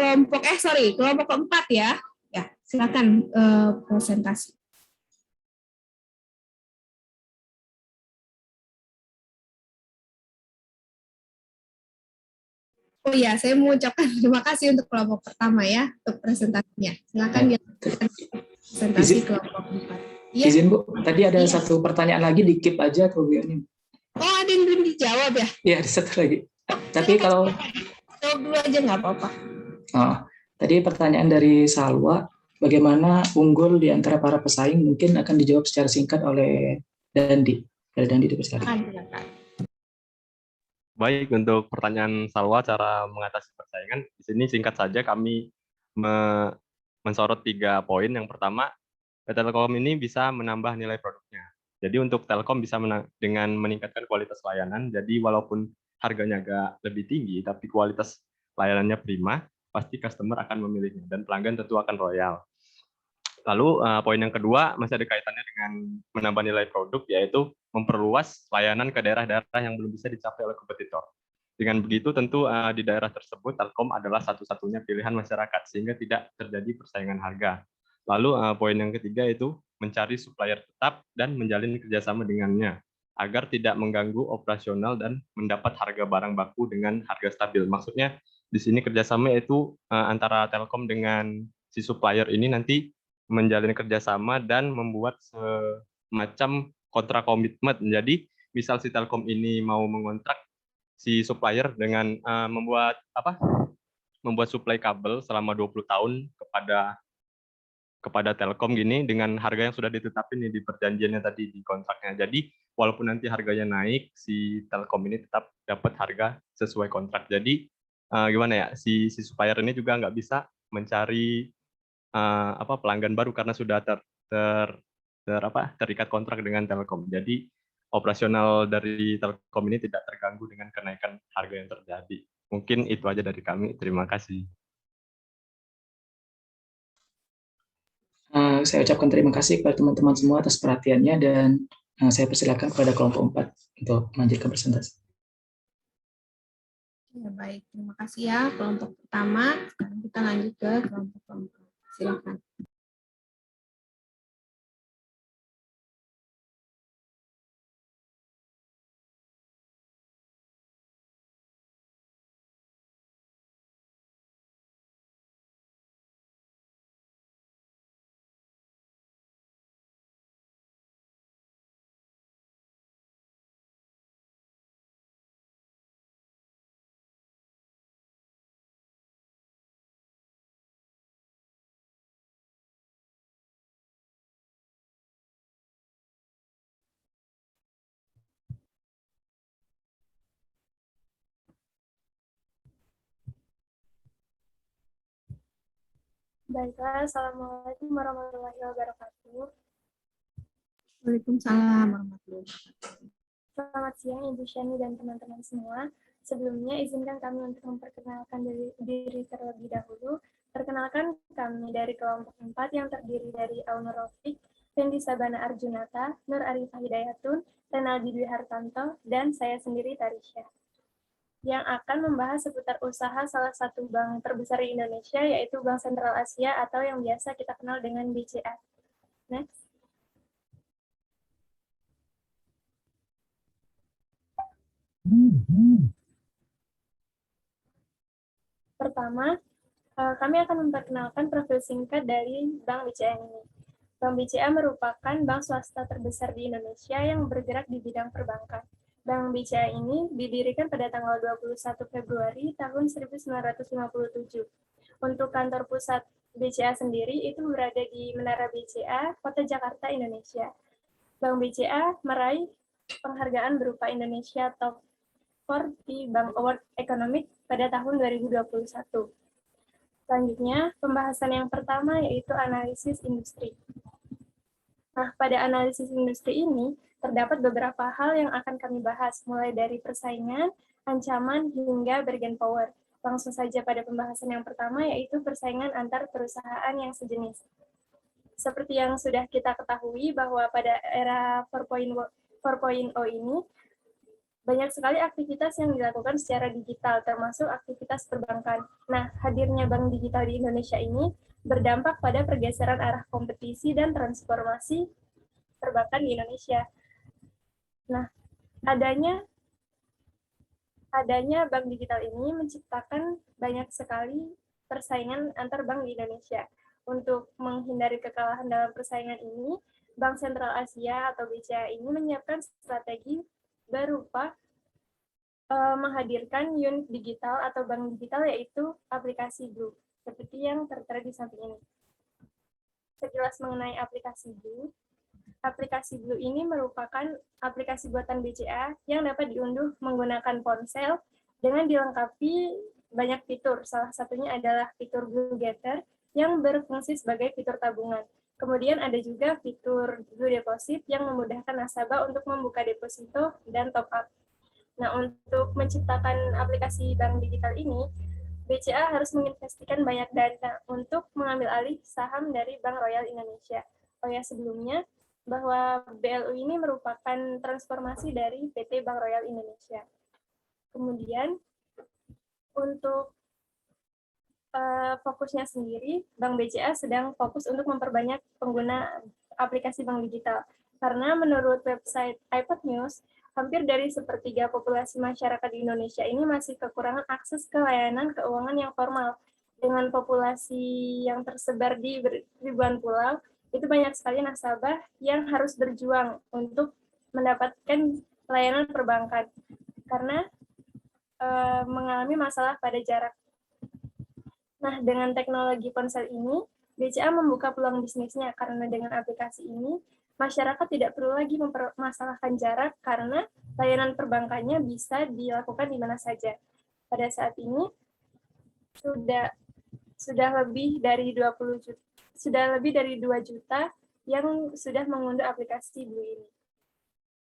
kelompok keempat ya. Ya, silakan presentasi. Oh ya, saya mau ucapkan terima kasih untuk kelompok pertama ya, untuk presentasinya. Silakan dilanjutkan presentasi kelompok 4. Ya. Izin Bu, tadi ada satu pertanyaan lagi di keep aja atau gimana? Oh, ada yang belum dijawab ya? Iya, ada satu lagi. Tapi kalau jawab dulu aja nggak apa-apa. Tadi pertanyaan dari Salwa, bagaimana unggul di antara para pesaing mungkin akan dijawab secara singkat oleh Dandi. Dari Dandi dipersilakan. Baik, untuk pertanyaan Salwa, cara mengatasi persaingan, di sini singkat saja kami mensorot 3 poin. Yang pertama, PT Telkom ini bisa menambah nilai produknya. Jadi untuk Telkom bisa dengan meningkatkan kualitas layanan, jadi walaupun harganya agak lebih tinggi, tapi kualitas layanannya prima, pasti customer akan memilihnya, dan pelanggan tentu akan loyal. Lalu poin yang kedua masih ada kaitannya dengan menambah nilai produk, yaitu memperluas layanan ke daerah-daerah yang belum bisa dicapai oleh kompetitor. Dengan begitu tentu di daerah tersebut Telkom adalah satu-satunya pilihan masyarakat sehingga tidak terjadi persaingan harga. Lalu poin yang ketiga itu mencari supplier tetap dan menjalin kerjasama dengannya agar tidak mengganggu operasional dan mendapat harga barang baku dengan harga stabil. Maksudnya di sini kerjasama itu antara Telkom dengan si supplier ini nanti menjalin kerjasama dan membuat semacam kontrak komitmen. Jadi misal si Telkom ini mau mengontrak si supplier dengan membuat suplai kabel selama 20 tahun kepada Telkom gini dengan harga yang sudah ditetapin di perjanjiannya tadi di kontraknya. Jadi walaupun nanti harganya naik, si Telkom ini tetap dapat harga sesuai kontrak. Jadi gimana ya, si supplier ini juga nggak bisa mencari pelanggan baru karena sudah terikat kontrak dengan Telkom. Jadi operasional dari Telkom ini tidak terganggu dengan kenaikan harga yang terjadi. Mungkin itu aja dari kami. Terima kasih. Saya ucapkan terima kasih kepada teman-teman semua atas perhatiannya dan saya persilakan kepada kelompok 4 untuk melanjutkan presentasi. Ya, baik, terima kasih ya kelompok pertama. Sekarang kita lanjut ke kelompok keempat. Silakan. Baiklah, Assalamualaikum warahmatullahi wabarakatuh. Waalaikumsalam warahmatullahi wabarakatuh. Selamat siang Ibu Shani dan teman-teman semua. Sebelumnya izinkan kami untuk memperkenalkan diri terlebih dahulu. Perkenalkan kami dari kelompok 4 yang terdiri dari Aunur Rafiq, Fendi Sabana Arjunata, Nur Arifah Hidayatun, Renaldi Dwi Hartanto, dan saya sendiri Tarisha, yang akan membahas seputar usaha salah satu bank terbesar di Indonesia, yaitu Bank Sentral Asia atau yang biasa kita kenal dengan BCA. Next. Pertama, kami akan memperkenalkan profil singkat dari Bank BCA ini. Bank BCA merupakan bank swasta terbesar di Indonesia yang bergerak di bidang perbankan. Bank BCA ini didirikan pada tanggal 21 Februari tahun 1957. Untuk kantor pusat BCA sendiri itu berada di Menara BCA, Kota Jakarta, Indonesia. Bank BCA meraih penghargaan berupa Indonesia Top 40 Bank Award Economic pada tahun 2021. Selanjutnya, pembahasan yang pertama yaitu analisis industri. Nah, pada analisis industri ini, terdapat beberapa hal yang akan kami bahas, mulai dari persaingan, ancaman, hingga bargain power. Langsung saja pada pembahasan yang pertama, yaitu persaingan antar perusahaan yang sejenis. Seperti yang sudah kita ketahui bahwa pada era 4.0 ini, banyak sekali aktivitas yang dilakukan secara digital, termasuk aktivitas perbankan. Nah, hadirnya bank digital di Indonesia ini berdampak pada pergeseran arah kompetisi dan transformasi perbankan di Indonesia. Nah, adanya bank digital ini menciptakan banyak sekali persaingan antar bank di Indonesia. Untuk menghindari kekalahan dalam persaingan ini, Bank Sentral Asia atau BCA ini menyiapkan strategi berupa menghadirkan unit digital atau bank digital, yaitu aplikasi Blue, seperti yang tertera di samping ini. Sekilas mengenai aplikasi Blue. Aplikasi Blue ini merupakan aplikasi buatan BCA yang dapat diunduh menggunakan ponsel dengan dilengkapi banyak fitur. Salah satunya adalah fitur Blue Getter yang berfungsi sebagai fitur tabungan. Kemudian ada juga fitur Blue Deposit yang memudahkan nasabah untuk membuka deposito dan top up. Nah, untuk menciptakan aplikasi bank digital ini, BCA harus menginvestasikan banyak dana untuk mengambil alih saham dari Bank Royal Indonesia. Oh ya, sebelumnya, bahwa BLU ini merupakan transformasi dari PT Bank Royal Indonesia. Kemudian, untuk fokusnya sendiri, Bank BCA sedang fokus untuk memperbanyak pengguna aplikasi bank digital. Karena menurut website iPod News, hampir dari sepertiga populasi masyarakat di Indonesia ini masih kekurangan akses ke layanan keuangan yang formal. Dengan populasi yang tersebar di ribuan pulau, itu banyak sekali nasabah yang harus berjuang untuk mendapatkan layanan perbankan karena mengalami masalah pada jarak. Nah, dengan teknologi ponsel ini, BCA membuka peluang bisnisnya karena dengan aplikasi ini, masyarakat tidak perlu lagi mempermasalahkan jarak karena layanan perbankannya bisa dilakukan di mana saja. Pada saat ini, sudah lebih dari 2 juta yang sudah mengunduh aplikasi Blue ini.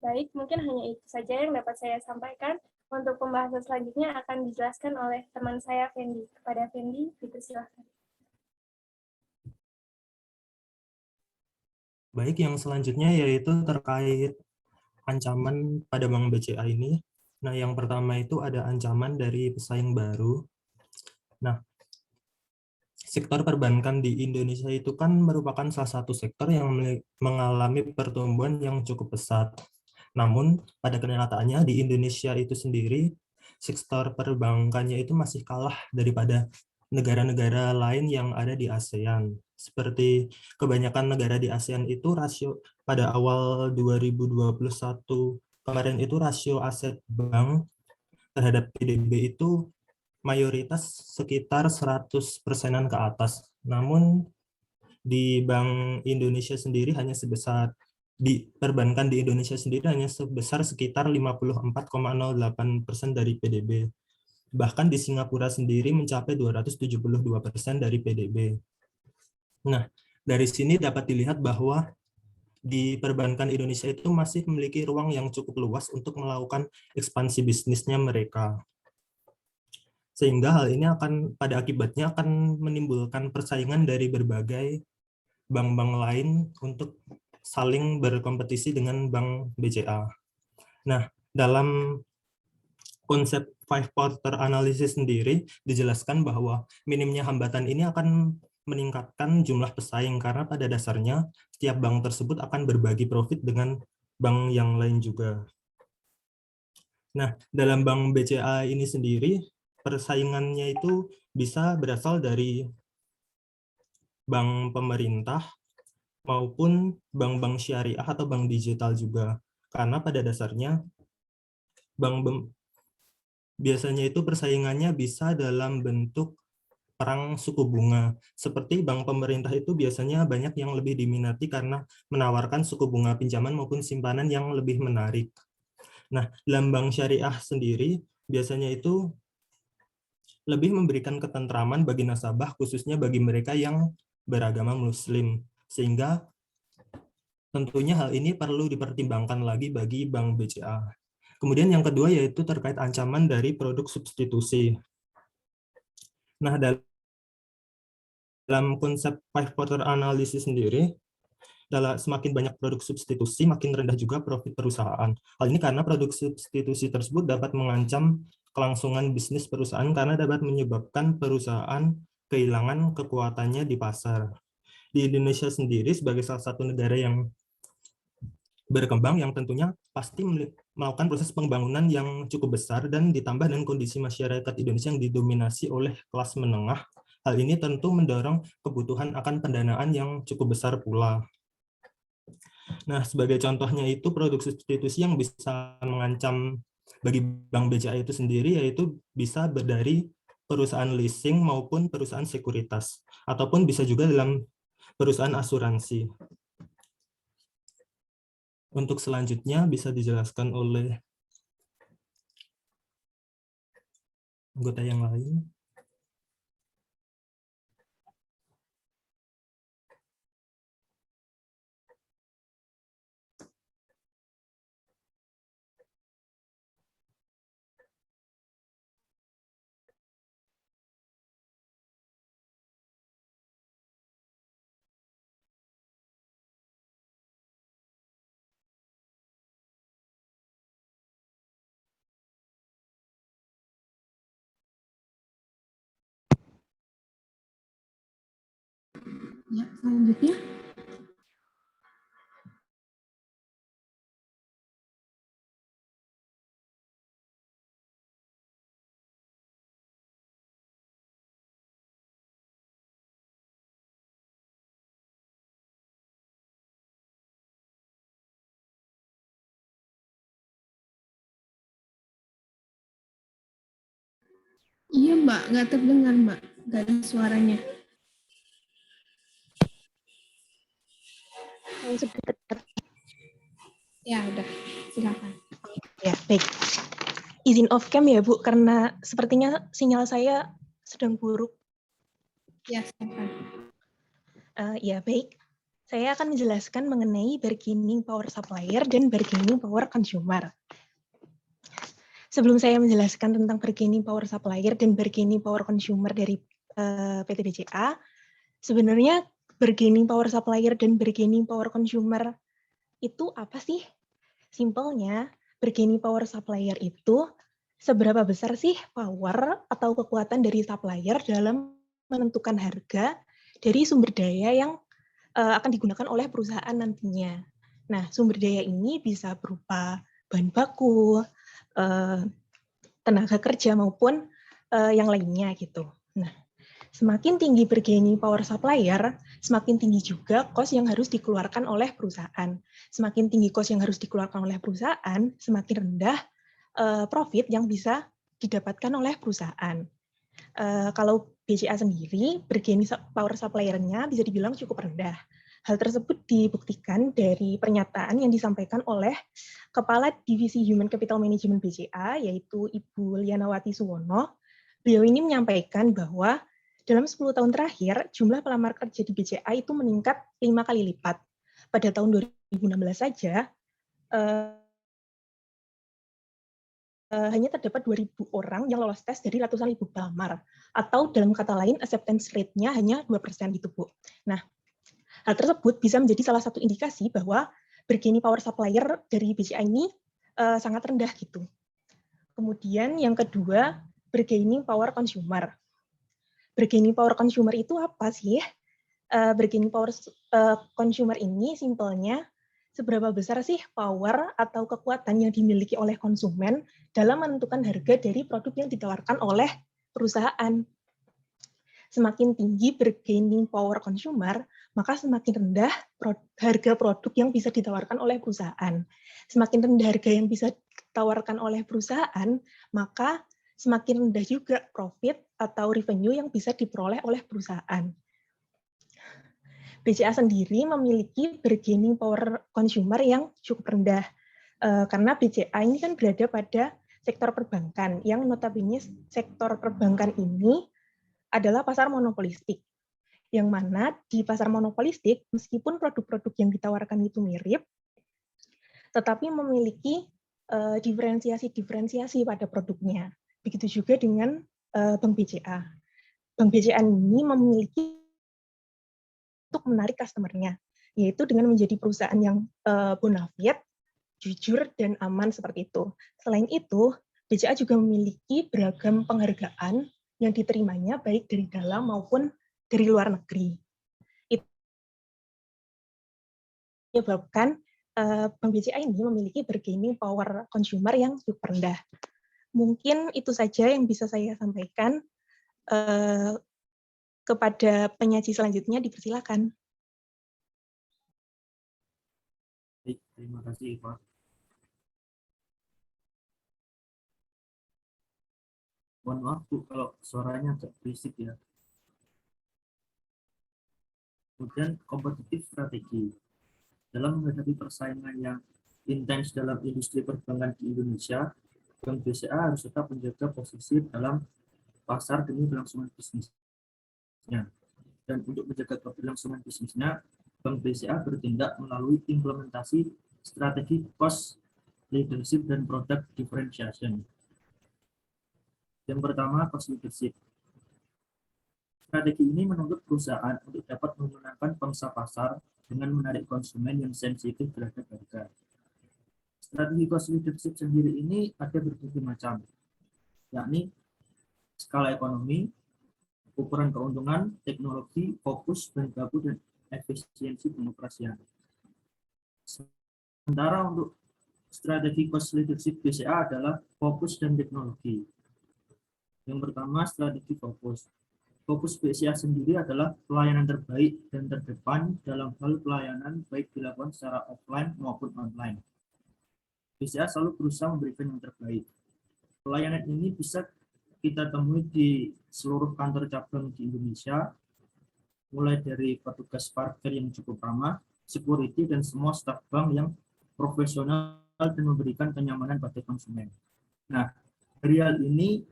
Baik, mungkin hanya itu saja yang dapat saya sampaikan. Untuk pembahasan selanjutnya akan dijelaskan oleh teman saya, Fendi. Kepada Fendi, dipersilakan. Baik, yang selanjutnya yaitu terkait ancaman pada Bank BCA ini. Nah, yang pertama itu ada ancaman dari pesaing baru. Nah, sektor perbankan di Indonesia itu kan merupakan salah satu sektor yang mengalami pertumbuhan yang cukup pesat. Namun, pada kenyataannya di Indonesia itu sendiri, sektor perbankannya itu masih kalah daripada negara-negara lain yang ada di ASEAN. Seperti kebanyakan negara di ASEAN itu rasio pada awal 2021 kemarin itu rasio aset bank terhadap PDB itu mayoritas sekitar 100%-an ke atas. Namun di Bank Indonesia sendiri hanya sebesar perbankan di Indonesia sendiri hanya sebesar sekitar 54,08% dari PDB. Bahkan di Singapura sendiri mencapai 272% dari PDB. Nah, dari sini dapat dilihat bahwa di perbankan Indonesia itu masih memiliki ruang yang cukup luas untuk melakukan ekspansi bisnisnya mereka. Sehingga hal ini akan pada akibatnya akan menimbulkan persaingan dari berbagai bank-bank lain untuk saling berkompetisi dengan bank BCA. Nah, dalam konsep five porter analysis sendiri dijelaskan bahwa minimnya hambatan ini akan meningkatkan jumlah pesaing karena pada dasarnya setiap bank tersebut akan berbagi profit dengan bank yang lain juga. Nah, dalam bank BCA ini sendiri persaingannya itu bisa berasal dari bank pemerintah maupun bank-bank syariah atau bank digital juga. Karena pada dasarnya bank biasanya itu persaingannya bisa dalam bentuk perang suku bunga. Seperti bank pemerintah itu biasanya banyak yang lebih diminati karena menawarkan suku bunga pinjaman maupun simpanan yang lebih menarik. Nah, dalam bank syariah sendiri biasanya itu lebih memberikan ketentraman bagi nasabah, khususnya bagi mereka yang beragama Muslim. Sehingga tentunya hal ini perlu dipertimbangkan lagi bagi Bank BCA. Kemudian yang kedua yaitu terkait ancaman dari produk substitusi. Nah, dalam konsep five porter analysis sendiri, semakin banyak produk substitusi, makin rendah juga profit perusahaan. Hal ini karena produk substitusi tersebut dapat mengancam kelangsungan bisnis perusahaan karena dapat menyebabkan perusahaan kehilangan kekuatannya di pasar. Di Indonesia sendiri sebagai salah satu negara yang berkembang yang tentunya pasti melakukan proses pembangunan yang cukup besar dan ditambah dengan kondisi masyarakat Indonesia yang didominasi oleh kelas menengah. Hal ini tentu mendorong kebutuhan akan pendanaan yang cukup besar pula. Nah, sebagai contohnya itu produk substitusi yang bisa mengancam bagi Bank BCA itu sendiri yaitu bisa dari perusahaan leasing maupun perusahaan sekuritas ataupun bisa juga dalam perusahaan asuransi. Untuk selanjutnya bisa dijelaskan oleh anggota yang lain. Ya, selanjutnya. Iya, Mbak, nggak terdengar, Mbak. Nggak ada suaranya. Ya, udah. Silakan. Ya, baik. Izin off cam ya, Bu, karena sepertinya sinyal saya sedang buruk. Ya, silakan. Ya, baik. Saya akan menjelaskan mengenai bargaining power supplier dan bargaining power consumer. Sebelum saya menjelaskan tentang bargaining power supplier dan bargaining power consumer dari PT BCA, sebenarnya bargaining power supplier dan bargaining power consumer itu apa sih? Simpelnya, bargaining power supplier itu seberapa besar sih power atau kekuatan dari supplier dalam menentukan harga dari sumber daya yang akan digunakan oleh perusahaan nantinya. Nah, sumber daya ini bisa berupa bahan baku, tenaga kerja maupun yang lainnya gitu. Nah, semakin tinggi bargaining power supplier, semakin tinggi juga cost yang harus dikeluarkan oleh perusahaan. Semakin tinggi cost yang harus dikeluarkan oleh perusahaan, semakin rendah profit yang bisa didapatkan oleh perusahaan. Kalau BCA sendiri, bargaining power supplier-nya bisa dibilang cukup rendah. Hal tersebut dibuktikan dari pernyataan yang disampaikan oleh Kepala Divisi Human Capital Management BCA, yaitu Ibu Lianawati Suwono. Beliau ini menyampaikan bahwa Dalam 10 tahun terakhir, jumlah pelamar kerja di BCA itu meningkat 5 kali lipat. Pada tahun 2016 saja, hanya terdapat 2.000 orang yang lolos tes dari ratusan ribu pelamar. Atau dalam kata lain, acceptance rate-nya hanya 2% gitu, Bu. Nah, hal tersebut bisa menjadi salah satu indikasi bahwa bargaining power supplier dari BCA ini sangat rendah gitu. Kemudian yang kedua, bargaining power consumer. Bargaining power consumer itu apa sih? Bargaining power consumer ini simpelnya seberapa besar sih power atau kekuatan yang dimiliki oleh konsumen dalam menentukan harga dari produk yang ditawarkan oleh perusahaan. Semakin tinggi bargaining power consumer, maka semakin rendah harga produk yang bisa ditawarkan oleh perusahaan. Semakin rendah harga yang bisa ditawarkan oleh perusahaan, maka semakin rendah juga profit atau revenue yang bisa diperoleh oleh perusahaan. BCA sendiri memiliki bargaining power consumer yang cukup rendah, karena BCA ini kan berada pada sektor perbankan, yang notabene sektor perbankan ini adalah pasar monopolistik, yang mana di pasar monopolistik, meskipun produk-produk yang ditawarkan itu mirip, tetapi memiliki diferensiasi pada produknya. Begitu juga dengan Bank BCA. Bank BCA ini memiliki untuk menarik customer-nya, yaitu dengan menjadi perusahaan yang bonafide, jujur, dan aman seperti itu. Selain itu, BCA juga memiliki beragam penghargaan yang diterimanya baik dari dalam maupun dari luar negeri. Itu menyebabkan Bank BCA ini memiliki bargaining power consumer yang cukup rendah. Mungkin itu saja yang bisa saya sampaikan. Kepada penyaji selanjutnya, dipersilakan. Baik, terima kasih, Pak. Mohon maaf, Bu, kalau suaranya agak berisik ya. Kemudian, kompetitif strategi. Dalam menghadapi persaingan yang intens dalam industri perbankan di Indonesia, Bank BCA harus tetap menjaga posisi dalam pasar demi kelangsungan bisnis. Dan untuk menjaga keberlangsungan bisnisnya, Bank BCA bertindak melalui implementasi strategi cost leadership dan product differentiation. Yang pertama, cost leadership. Strategi ini menuntut perusahaan untuk dapat memenangkan pangsa pasar dengan menarik konsumen yang sensitif terhadap harga. Strategi cost leadership sendiri ini ada berbagai macam, yakni skala ekonomi, ukuran keuntungan, teknologi, fokus, bahan baku, dan efisiensi pengoperasian. Sementara untuk strategi cost leadership BCA adalah fokus dan teknologi. Yang pertama, strategi fokus. Fokus BCA sendiri adalah pelayanan terbaik dan terdepan dalam hal pelayanan baik dilakukan secara offline maupun online. BCA selalu berusaha memberikan yang terbaik. Pelayanan ini bisa kita temui di seluruh kantor cabang di Indonesia, mulai dari petugas parkir yang cukup ramah, security, dan semua staf bank yang profesional dan memberikan kenyamanan pada konsumen. Nah, dari hal ini,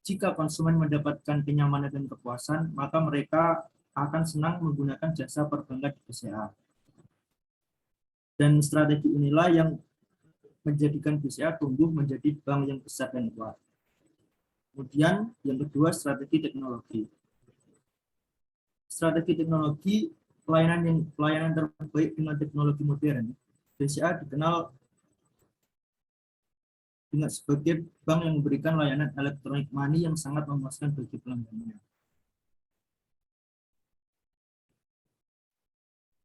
jika konsumen mendapatkan kenyamanan dan kepuasan, maka mereka akan senang menggunakan jasa perbankan di BCA. Dan strategi inilah yang menjadikan BCA tumbuh menjadi bank yang besar dan kuat. Kemudian yang kedua, strategi teknologi. Strategi teknologi, pelayanan terbaik dengan teknologi modern. BCA dikenal dengan sebagai bank yang memberikan layanan electronic money yang sangat memuaskan bagi pelanggannya.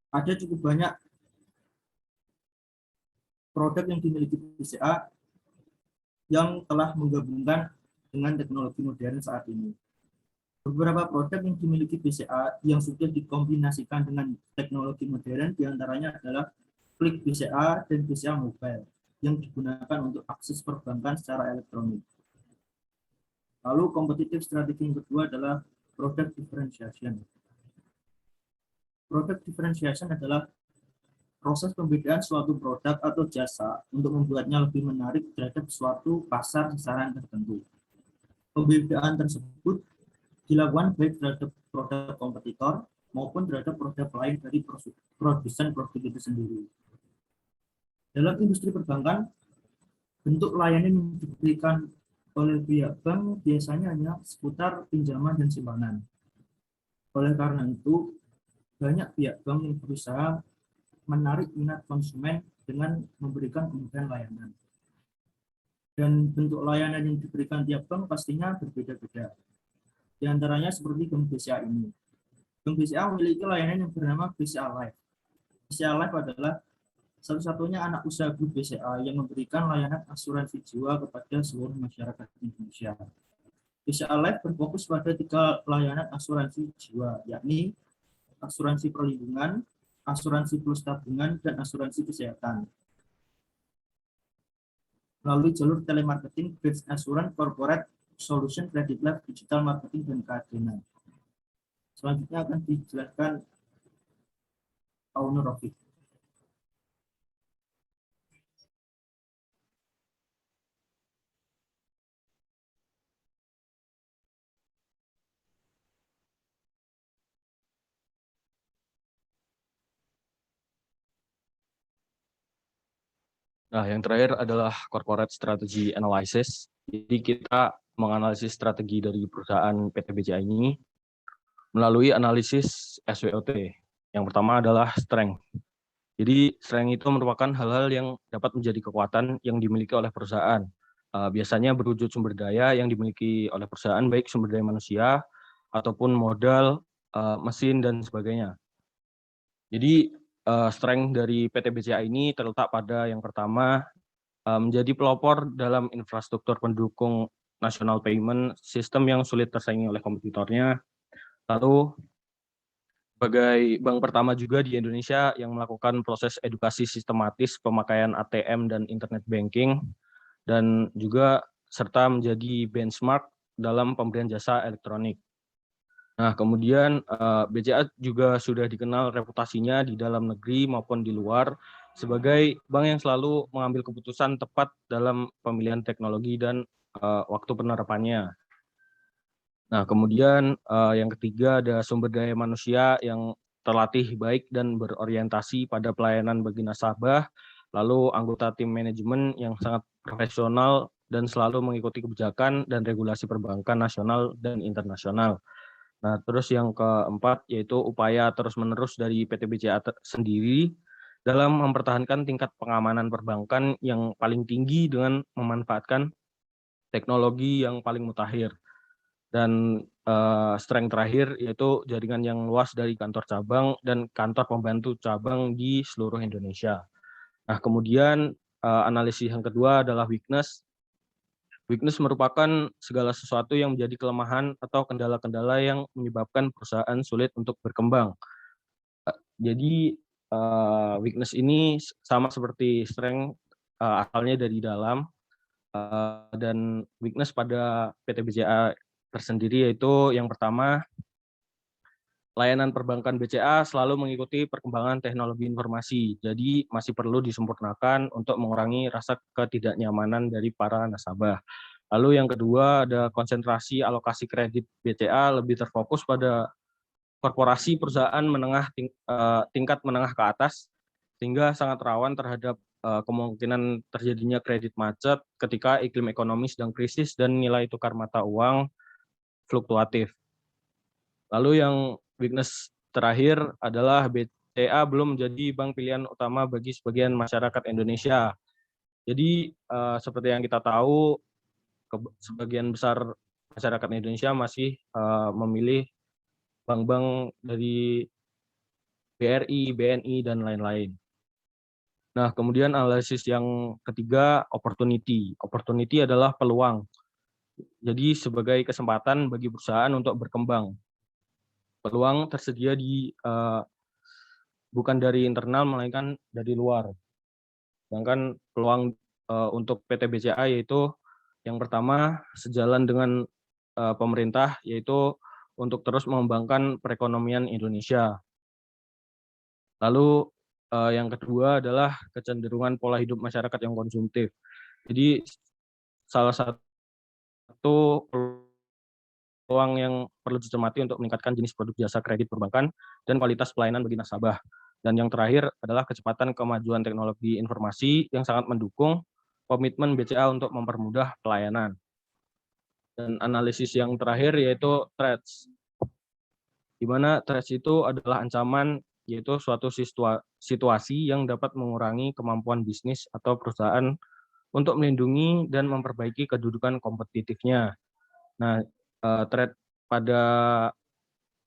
Ada cukup banyak produk yang dimiliki BCA yang telah menggabungkan dengan teknologi modern saat ini. Beberapa produk yang dimiliki BCA yang sudah dikombinasikan dengan teknologi modern diantaranya adalah Klik BCA dan BCA Mobile yang digunakan untuk akses perbankan secara elektronik. Lalu kompetitif strategi yang kedua adalah product differentiation. Product differentiation adalah proses pembedaan suatu produk atau jasa untuk membuatnya lebih menarik terhadap suatu pasar sasaran tertentu. Pembedaan tersebut dilakukan baik terhadap produk kompetitor maupun terhadap produk lain dari produsen produk itu sendiri. Dalam industri perbankan, bentuk layanan yang diberikan oleh pihak bank biasanya hanya seputar pinjaman dan simpanan. Oleh karena itu, banyak pihak bank yang berusaha menarik minat konsumen dengan memberikan kemudahan layanan. Dan bentuk layanan yang diberikan tiap bank pastinya berbeda-beda. Di antaranya seperti Bank BCA ini. Bank BCA memiliki layanan yang bernama BCA Life. BCA Life adalah satu-satunya anak usaha grup BCA yang memberikan layanan asuransi jiwa kepada seluruh masyarakat Indonesia. BCA Life berfokus pada 3 layanan asuransi jiwa, yakni asuransi perlindungan, asuransi plus tabungan, dan asuransi kesehatan. Melalui jalur telemarketing, Bridge Assurance, Corporate Solution, Credit Life, Digital Marketing, dan keadilan. Selanjutnya akan dijelaskan Aunur Rofiq. Nah, yang terakhir adalah corporate strategy analysis. Jadi kita menganalisis strategi dari perusahaan PT BCA ini melalui analisis SWOT. Yang pertama adalah strength. Jadi strength itu merupakan hal-hal yang dapat menjadi kekuatan yang dimiliki oleh perusahaan. Biasanya berwujud sumber daya yang dimiliki oleh perusahaan, baik sumber daya manusia ataupun modal, mesin, dan sebagainya. Jadi strength dari PT BCA ini terletak pada yang pertama, menjadi pelopor dalam infrastruktur pendukung national payment system yang sulit tersaingi oleh kompetitornya. Lalu sebagai bank pertama juga di Indonesia yang melakukan proses edukasi sistematis pemakaian ATM dan internet banking, dan juga serta menjadi benchmark dalam pemberian jasa elektronik. Nah, kemudian BCA juga sudah dikenal reputasinya di dalam negeri maupun di luar sebagai bank yang selalu mengambil keputusan tepat dalam pemilihan teknologi dan waktu penerapannya. Nah, kemudian yang ketiga ada sumber daya manusia yang terlatih baik dan berorientasi pada pelayanan bagi nasabah, lalu anggota tim manajemen yang sangat profesional dan selalu mengikuti kebijakan dan regulasi perbankan nasional dan internasional. Nah, terus yang keempat yaitu upaya terus-menerus dari PT BCA sendiri dalam mempertahankan tingkat pengamanan perbankan yang paling tinggi dengan memanfaatkan teknologi yang paling mutakhir. Dan strength terakhir yaitu jaringan yang luas dari kantor cabang dan kantor pembantu cabang di seluruh Indonesia. Nah, kemudian analisis yang kedua adalah weakness. Weakness merupakan segala sesuatu yang menjadi kelemahan atau kendala-kendala yang menyebabkan perusahaan sulit untuk berkembang. Jadi weakness ini sama seperti strength, asalnya dari dalam, dan weakness pada PT BCA tersendiri yaitu yang pertama, layanan perbankan BCA selalu mengikuti perkembangan teknologi informasi, jadi masih perlu disempurnakan untuk mengurangi rasa ketidaknyamanan dari para nasabah. Lalu yang kedua ada konsentrasi alokasi kredit BCA lebih terfokus pada korporasi perusahaan menengah tingkat menengah ke atas, sehingga sangat rawan terhadap kemungkinan terjadinya kredit macet ketika iklim ekonomi sedang krisis dan nilai tukar mata uang fluktuatif. Lalu yang weakness terakhir adalah BCA belum menjadi bank pilihan utama bagi sebagian masyarakat Indonesia. Jadi seperti yang kita tahu, sebagian besar masyarakat Indonesia masih memilih bank-bank dari BRI, BNI, dan lain-lain. Nah, kemudian analisis yang ketiga, opportunity. Opportunity adalah peluang. Jadi sebagai kesempatan bagi perusahaan untuk berkembang. Peluang tersedia bukan dari internal melainkan dari luar. Sedangkan peluang untuk PT BCA yaitu yang pertama sejalan dengan pemerintah yaitu untuk terus mengembangkan perekonomian Indonesia. Lalu yang kedua adalah kecenderungan pola hidup masyarakat yang konsumtif. Jadi salah satu peluang yang perlu dicermati untuk meningkatkan jenis produk jasa kredit perbankan dan kualitas pelayanan bagi nasabah. Dan yang terakhir adalah kecepatan kemajuan teknologi informasi yang sangat mendukung komitmen BCA untuk mempermudah pelayanan. Dan analisis yang terakhir yaitu threats, di mana threats itu adalah ancaman, yaitu suatu situasi yang dapat mengurangi kemampuan bisnis atau perusahaan untuk melindungi dan memperbaiki kedudukan kompetitifnya. Nah, threat pada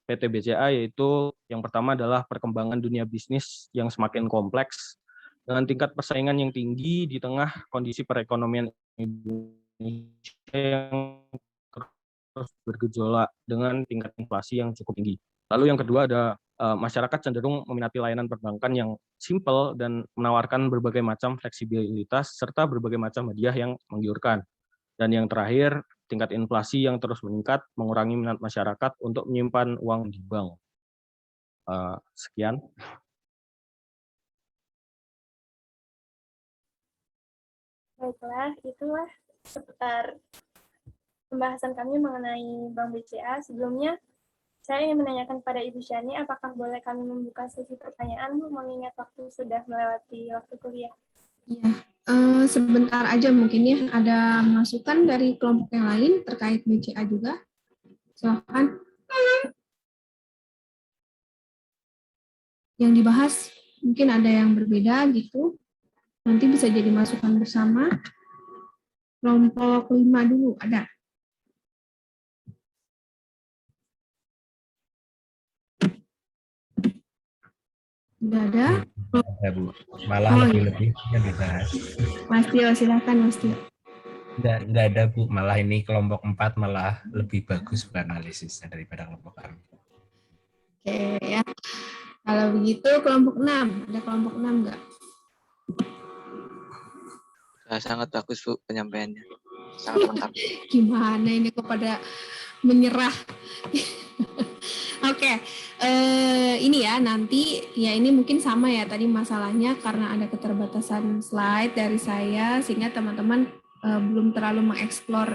PT BCA yaitu yang pertama adalah perkembangan dunia bisnis yang semakin kompleks dengan tingkat persaingan yang tinggi di tengah kondisi perekonomian Indonesia yang terus bergejolak dengan tingkat inflasi yang cukup tinggi. Lalu yang kedua ada masyarakat cenderung meminati layanan perbankan yang simpel dan menawarkan berbagai macam fleksibilitas serta berbagai macam hadiah yang menggiurkan. Dan yang terakhir, tingkat inflasi yang terus meningkat mengurangi minat masyarakat untuk menyimpan uang di bank. Sekian. Baiklah, itulah seputar pembahasan kami mengenai Bank BCA. Sebelumnya, saya ingin menanyakan kepada Ibu Shani, apakah boleh kami membuka sesi pertanyaan, mengingat waktu sudah melewati waktu kuliah? Iya, sebentar aja mungkin ya, ada masukan dari kelompok yang lain terkait BCA juga. Silakan. Yang dibahas mungkin ada yang berbeda gitu. Nanti bisa jadi masukan bersama. Kelompok 5 dulu, ada. Tidak ada? Ada, Bu. Malah lebih-lebih yang dibahas. Mas Tio, silakan Mas Tio. Nggak ada, Bu. Malah ini kelompok 4 malah lebih bagus analisisnya daripada kelompok kami. Oke ya. Kalau begitu kelompok 6, ada kelompok 6 enggak? Sangat bagus, Bu, penyampaiannya. Sangat lengkap. Gimana ini kepada menyerah. Oke, ini ya nanti ya ini mungkin sama ya tadi masalahnya karena ada keterbatasan slide dari saya sehingga teman-teman belum terlalu mengeksplor,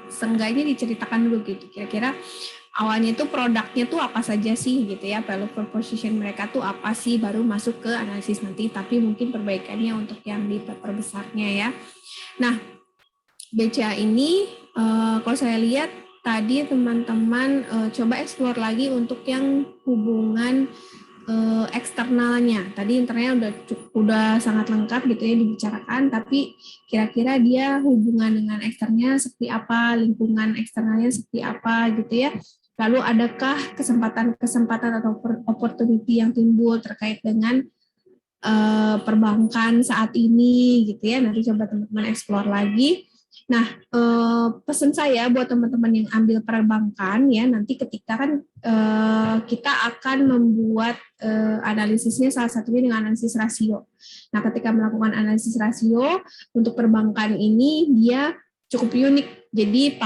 seenggaknya diceritakan dulu gitu kira-kira awalnya itu produknya tuh apa saja sih gitu ya, value proposition mereka tuh apa sih, baru masuk ke analisis nanti, tapi mungkin perbaikannya untuk yang di paper besarnya ya. Nah, BCA ini kalau saya lihat tadi teman-teman coba eksplor lagi untuk yang hubungan eksternalnya. Tadi internalnya udah sangat lengkap gitu ya dibicarakan, tapi kira-kira dia hubungan dengan eksternalnya seperti apa, lingkungan eksternalnya seperti apa gitu ya. Lalu adakah kesempatan atau opportunity yang timbul terkait dengan perbankan saat ini gitu ya. Nanti coba teman-teman eksplor lagi. Nah, pesan saya buat teman-teman yang ambil perbankan ya, nanti ketika kan kita akan membuat analisisnya salah satunya dengan analisis rasio. Nah, ketika melakukan analisis rasio untuk perbankan ini dia cukup unik. Jadi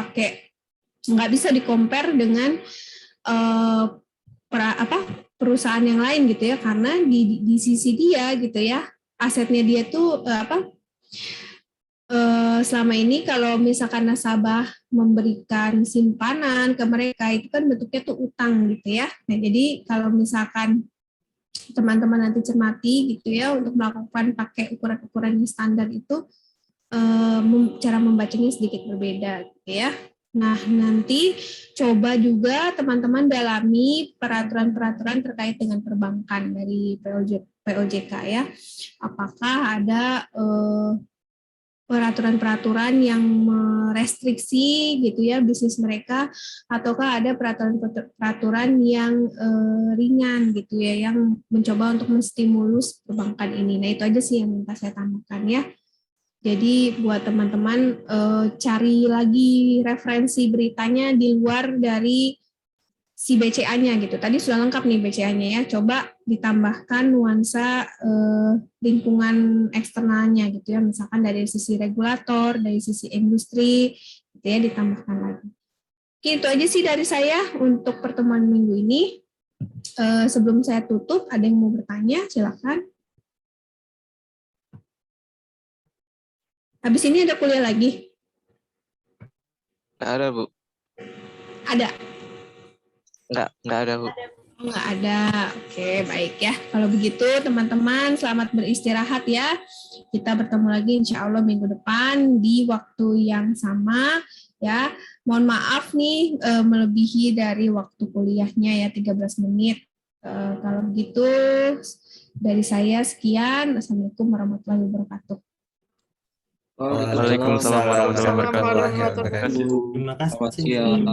nggak bisa di-compare dengan perusahaan yang lain gitu ya, karena di sisi dia gitu ya, asetnya dia tuh selama ini kalau misalkan nasabah memberikan simpanan ke mereka itu kan bentuknya tuh utang gitu ya. Nah, jadi kalau misalkan teman-teman nanti cermati gitu ya untuk melakukan pakai ukuran-ukuran standar itu cara membacanya sedikit berbeda gitu ya. Nah, nanti coba juga teman-teman dalami peraturan-peraturan terkait dengan perbankan dari POJK ya. Apakah ada peraturan-peraturan yang merestriksi gitu ya bisnis mereka, ataukah ada peraturan-peraturan yang ringan gitu ya yang mencoba untuk menstimulus perbankan ini. Nah, itu aja sih yang minta saya tambahkan ya. Jadi buat teman-teman cari lagi referensi beritanya di luar dari si BCA-nya gitu. Tadi sudah lengkap nih BCA-nya ya. Coba ditambahkan nuansa lingkungan eksternalnya gitu ya. Misalkan dari sisi regulator, dari sisi industri gitu ya, ditambahkan lagi. Oke, itu aja sih dari saya untuk pertemuan minggu ini. Sebelum saya tutup, ada yang mau bertanya? Silakan. Habis ini ada kuliah lagi? Ada, Bu. ada? Enggak ada, Bu. Nggak ada. Oke, baik ya. Kalau begitu teman-teman selamat beristirahat ya. Kita bertemu lagi insya Allah minggu depan di waktu yang sama ya. Mohon maaf nih melebihi dari waktu kuliahnya ya 13 menit. Kalau begitu dari saya sekian. Assalamualaikum warahmatullahi wabarakatuh. Waalaikumsalam warahmatullahi wabarakatuh. Terima kasih. Selamat siang.